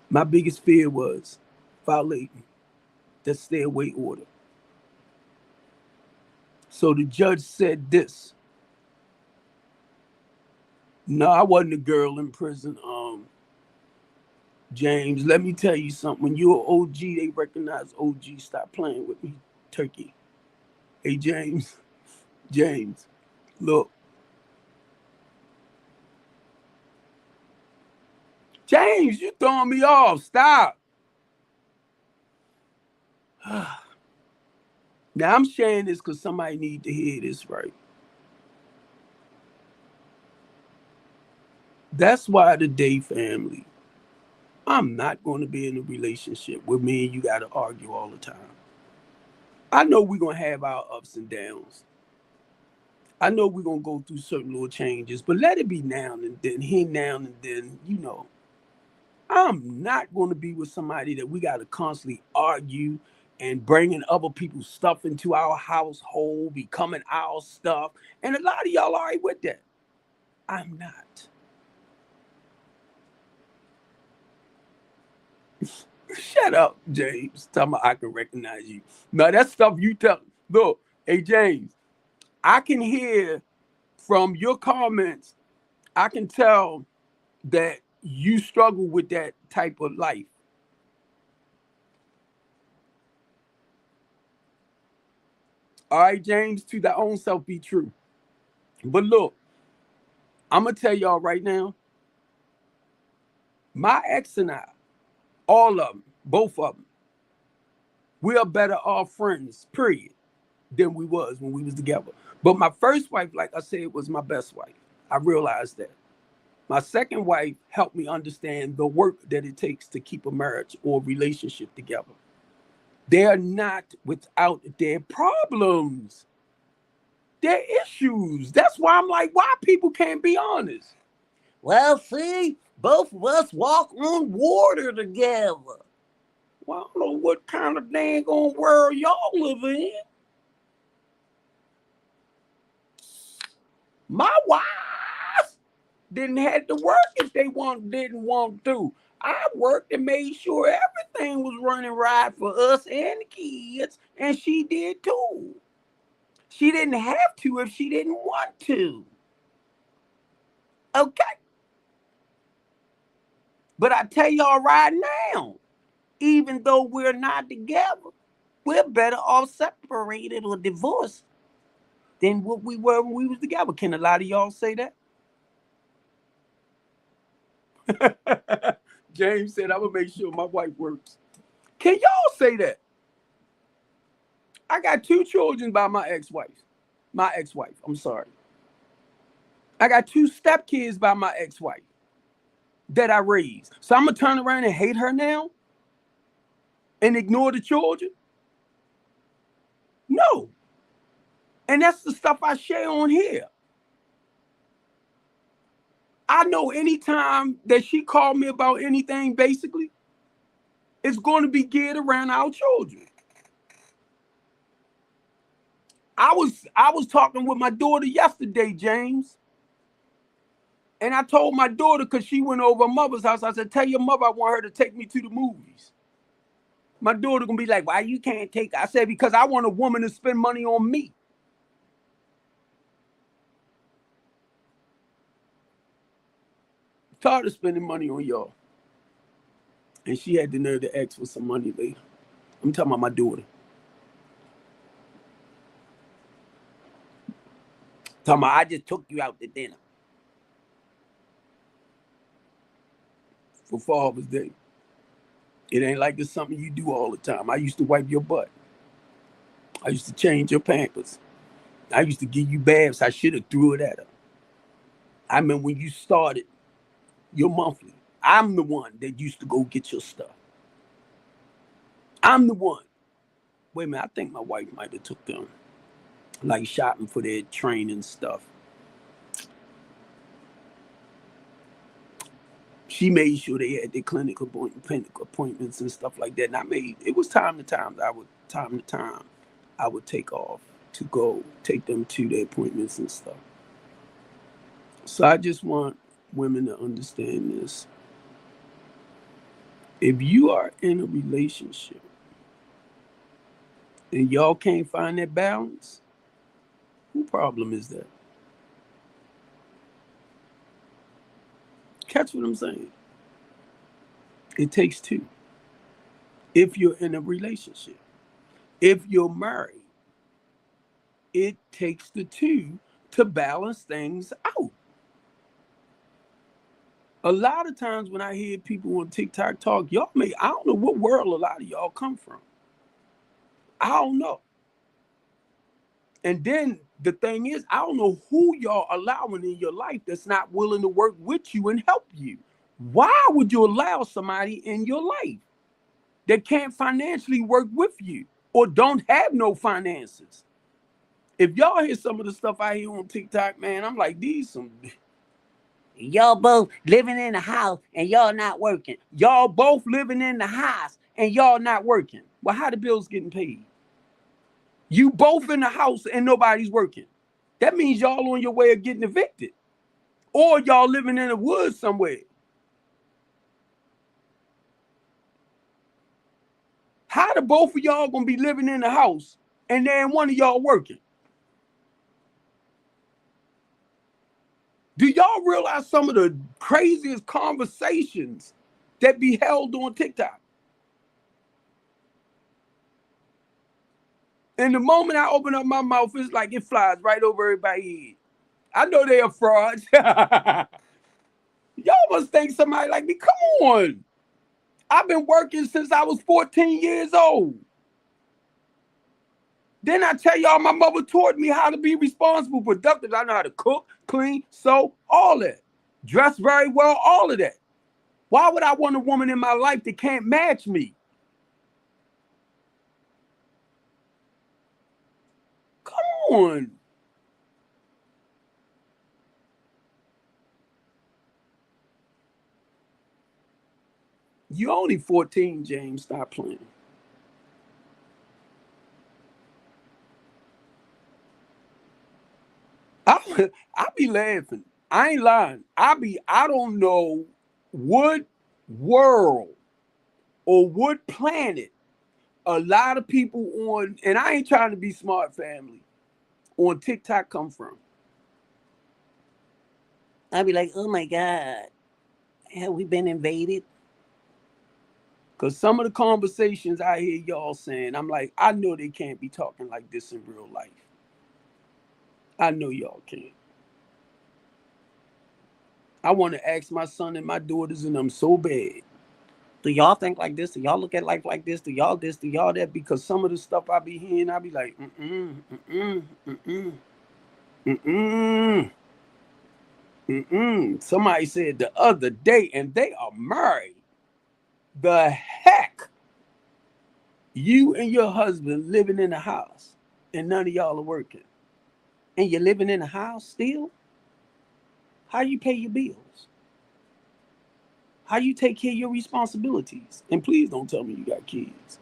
My biggest fear was violating that stay away order. So the judge said this. No, I wasn't a girl in prison. James, let me tell you something. When you're an OG, they recognize OG. Stop playing with me, turkey. Hey, James, look. James, you throwing me off. Stop. Now, I'm sharing this because somebody need to hear this, right? That's why today, family, I'm not going to be in a relationship where me and you got to argue all the time. I know we're going to have our ups and downs. I know we're going to go through certain little changes, but let it be now and then, here now and then, I'm not going to be with somebody that we got to constantly argue and bringing other people's stuff into our household, becoming our stuff. And a lot of y'all are already with that. I'm not. Shut up, James. Tell me I can recognize you. Now, that stuff you tell. Look, hey, James, I can hear from your comments, I can tell that you struggle with that type of life. All right, James, to thy own self be true. But look, I'm going to tell y'all right now, my ex and I, all of them, both of them, we are better off friends, period, than we was when we was together. But my first wife, like I said, was my best wife. I realized that. My second wife helped me understand the work that it takes to keep a marriage or relationship together. They're not without their problems, their issues. That's why I'm like, why people can't be honest? Well, see, both of us walk on water together. Well, I don't know what kind of dang on world y'all live in. My wife didn't have to work if they didn't want to. I worked and made sure everything was running right for us and the kids, and she did too. She didn't have to if she didn't want to. Okay. But I tell y'all right now, even though we're not together, we're better off separated or divorced than what we were when we was together. Can a lot of y'all say that? James said, I'm going to make sure my wife works. Can y'all say that? I got 2 children by my ex-wife. I'm sorry. I got 2 stepkids by my ex-wife that I raised. So I'm gonna turn around and hate her now and ignore the children? No. And that's the stuff I share on here. I know anytime that she called me about anything, basically, it's going to be geared around our children. I was talking with my daughter yesterday, James. And I told my daughter, because she went over her mother's house, I said, tell your mother I want her to take me to the movies. My daughter gonna be like, why you can't take her? I said, because I want a woman to spend money on me. Tired of spending money on y'all. And she had the nerve to ask for some money later. I'm talking about my daughter. Talking about, I just took you out to dinner for Father's Day. It ain't like it's something you do all the time. I used to wipe your butt. I used to change your pampers. I used to give you baths. I should have threw it at her. I mean, when you started your monthly, I'm the one that used to go get your stuff. I'm the one. Wait a minute, I think my wife might have took them like shopping for their training stuff. She made sure they had their clinic appointments and stuff like that. And it was time to time I would take off to go take them to their appointments and stuff. So I just want women to understand this. If you are in a relationship and y'all can't find that balance, whose problem is that? Catch what I'm saying? It takes 2. If you're in a relationship, if you're married, it takes the 2 to balance things out. A lot of times when I hear people on TikTok talk, I don't know what world a lot of y'all come from. I don't know. And then the thing is, I don't know who y'all allowing in your life that's not willing to work with you and help you. Why would you allow somebody in your life that can't financially work with you or don't have no finances? If y'all hear some of the stuff I hear on TikTok, man, I'm like, Y'all both living in the house and y'all not working. Y'all both living in the house and y'all not working. Well, how the bills getting paid? You both in the house and nobody's working. That means y'all on your way of getting evicted. Or y'all living in the woods somewhere. How the both of y'all gonna be living in the house and then one of y'all working? Do y'all realize some of the craziest conversations that be held on TikTok? And the moment I open up my mouth, it's like it flies right over everybody's head. I know they are frauds. Y'all must think somebody like me. Come on. I've been working since I was 14 years old. Then I tell y'all my mother taught me how to be responsible, productive. I know how to cook, clean, sew, all that. Dress very well, all of that. Why would I want a woman in my life that can't match me? Come on. You only 14, James. Stop playing. I be laughing. I ain't lying. I don't know what world or what planet a lot of people on, and I ain't trying to be smart, family, on TikTok come from. I'd be like, oh my God, have we been invaded? Because some of the conversations I hear y'all saying, I'm like, I know they can't be talking like this in real life. I know y'all can't. I want to ask my son and my daughters and them so bad. Do y'all think like this? Do y'all look at life like this? Do y'all this, do y'all that? Because some of the stuff I be hearing, I be like, Somebody said the other day, and they are married. The heck? You and your husband living in a house, and none of y'all are working. And you're living in a house still? How you pay your bills? How you take care of your responsibilities? And please don't tell me you got kids.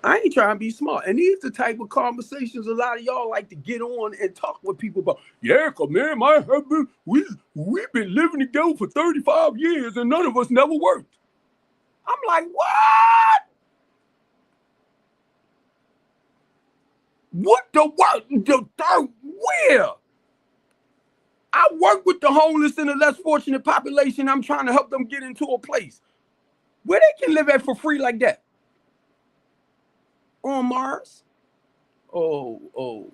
I ain't trying to be smart. And these the type of conversations a lot of y'all like to get on and talk with people about. Yeah, cause man, my husband, we've been living together for 35 years and none of us never worked. I'm like, what? What the what? Where? I work with the homeless and the less fortunate population. I'm trying to help them get into a place where they can live at for free like that. On Mars? Oh,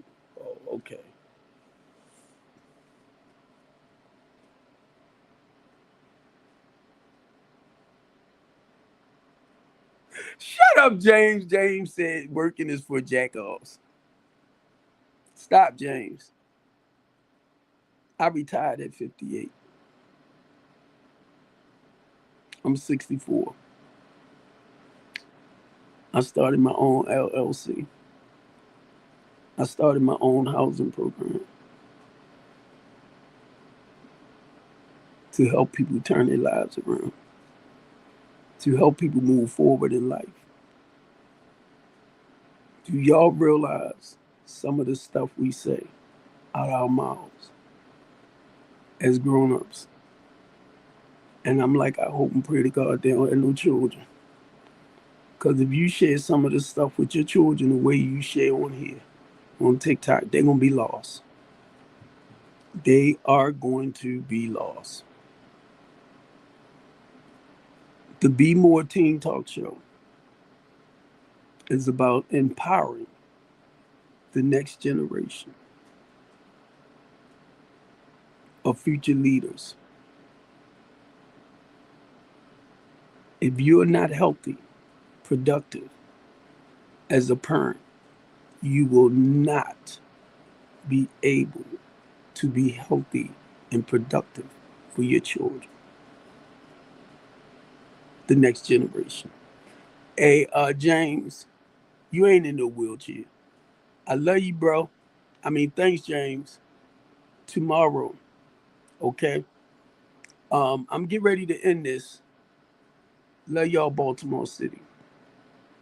okay. Shut up, James. James said working is for jackoffs. Stop, James. I retired at 58. I'm 64. I started my own LLC. I started my own housing program to help people turn their lives around, to help people move forward in life. Do y'all realize some of the stuff we say out our mouths as grown-ups? And I'm like, I hope and pray to God they don't have no children. Because if you share some of this stuff with your children the way you share on here, on TikTok, they're going to be lost. They are going to be lost. The BMore Teen Talk Show is about empowering the next generation of future leaders. If you're not healthy, productive as a parent, you will not be able to be healthy and productive for your children, the next generation. Hey, James, you ain't in no wheelchair. I love you, bro. I mean, thanks, James. Tomorrow, okay? I'm getting ready to end this. Love y'all, Baltimore City.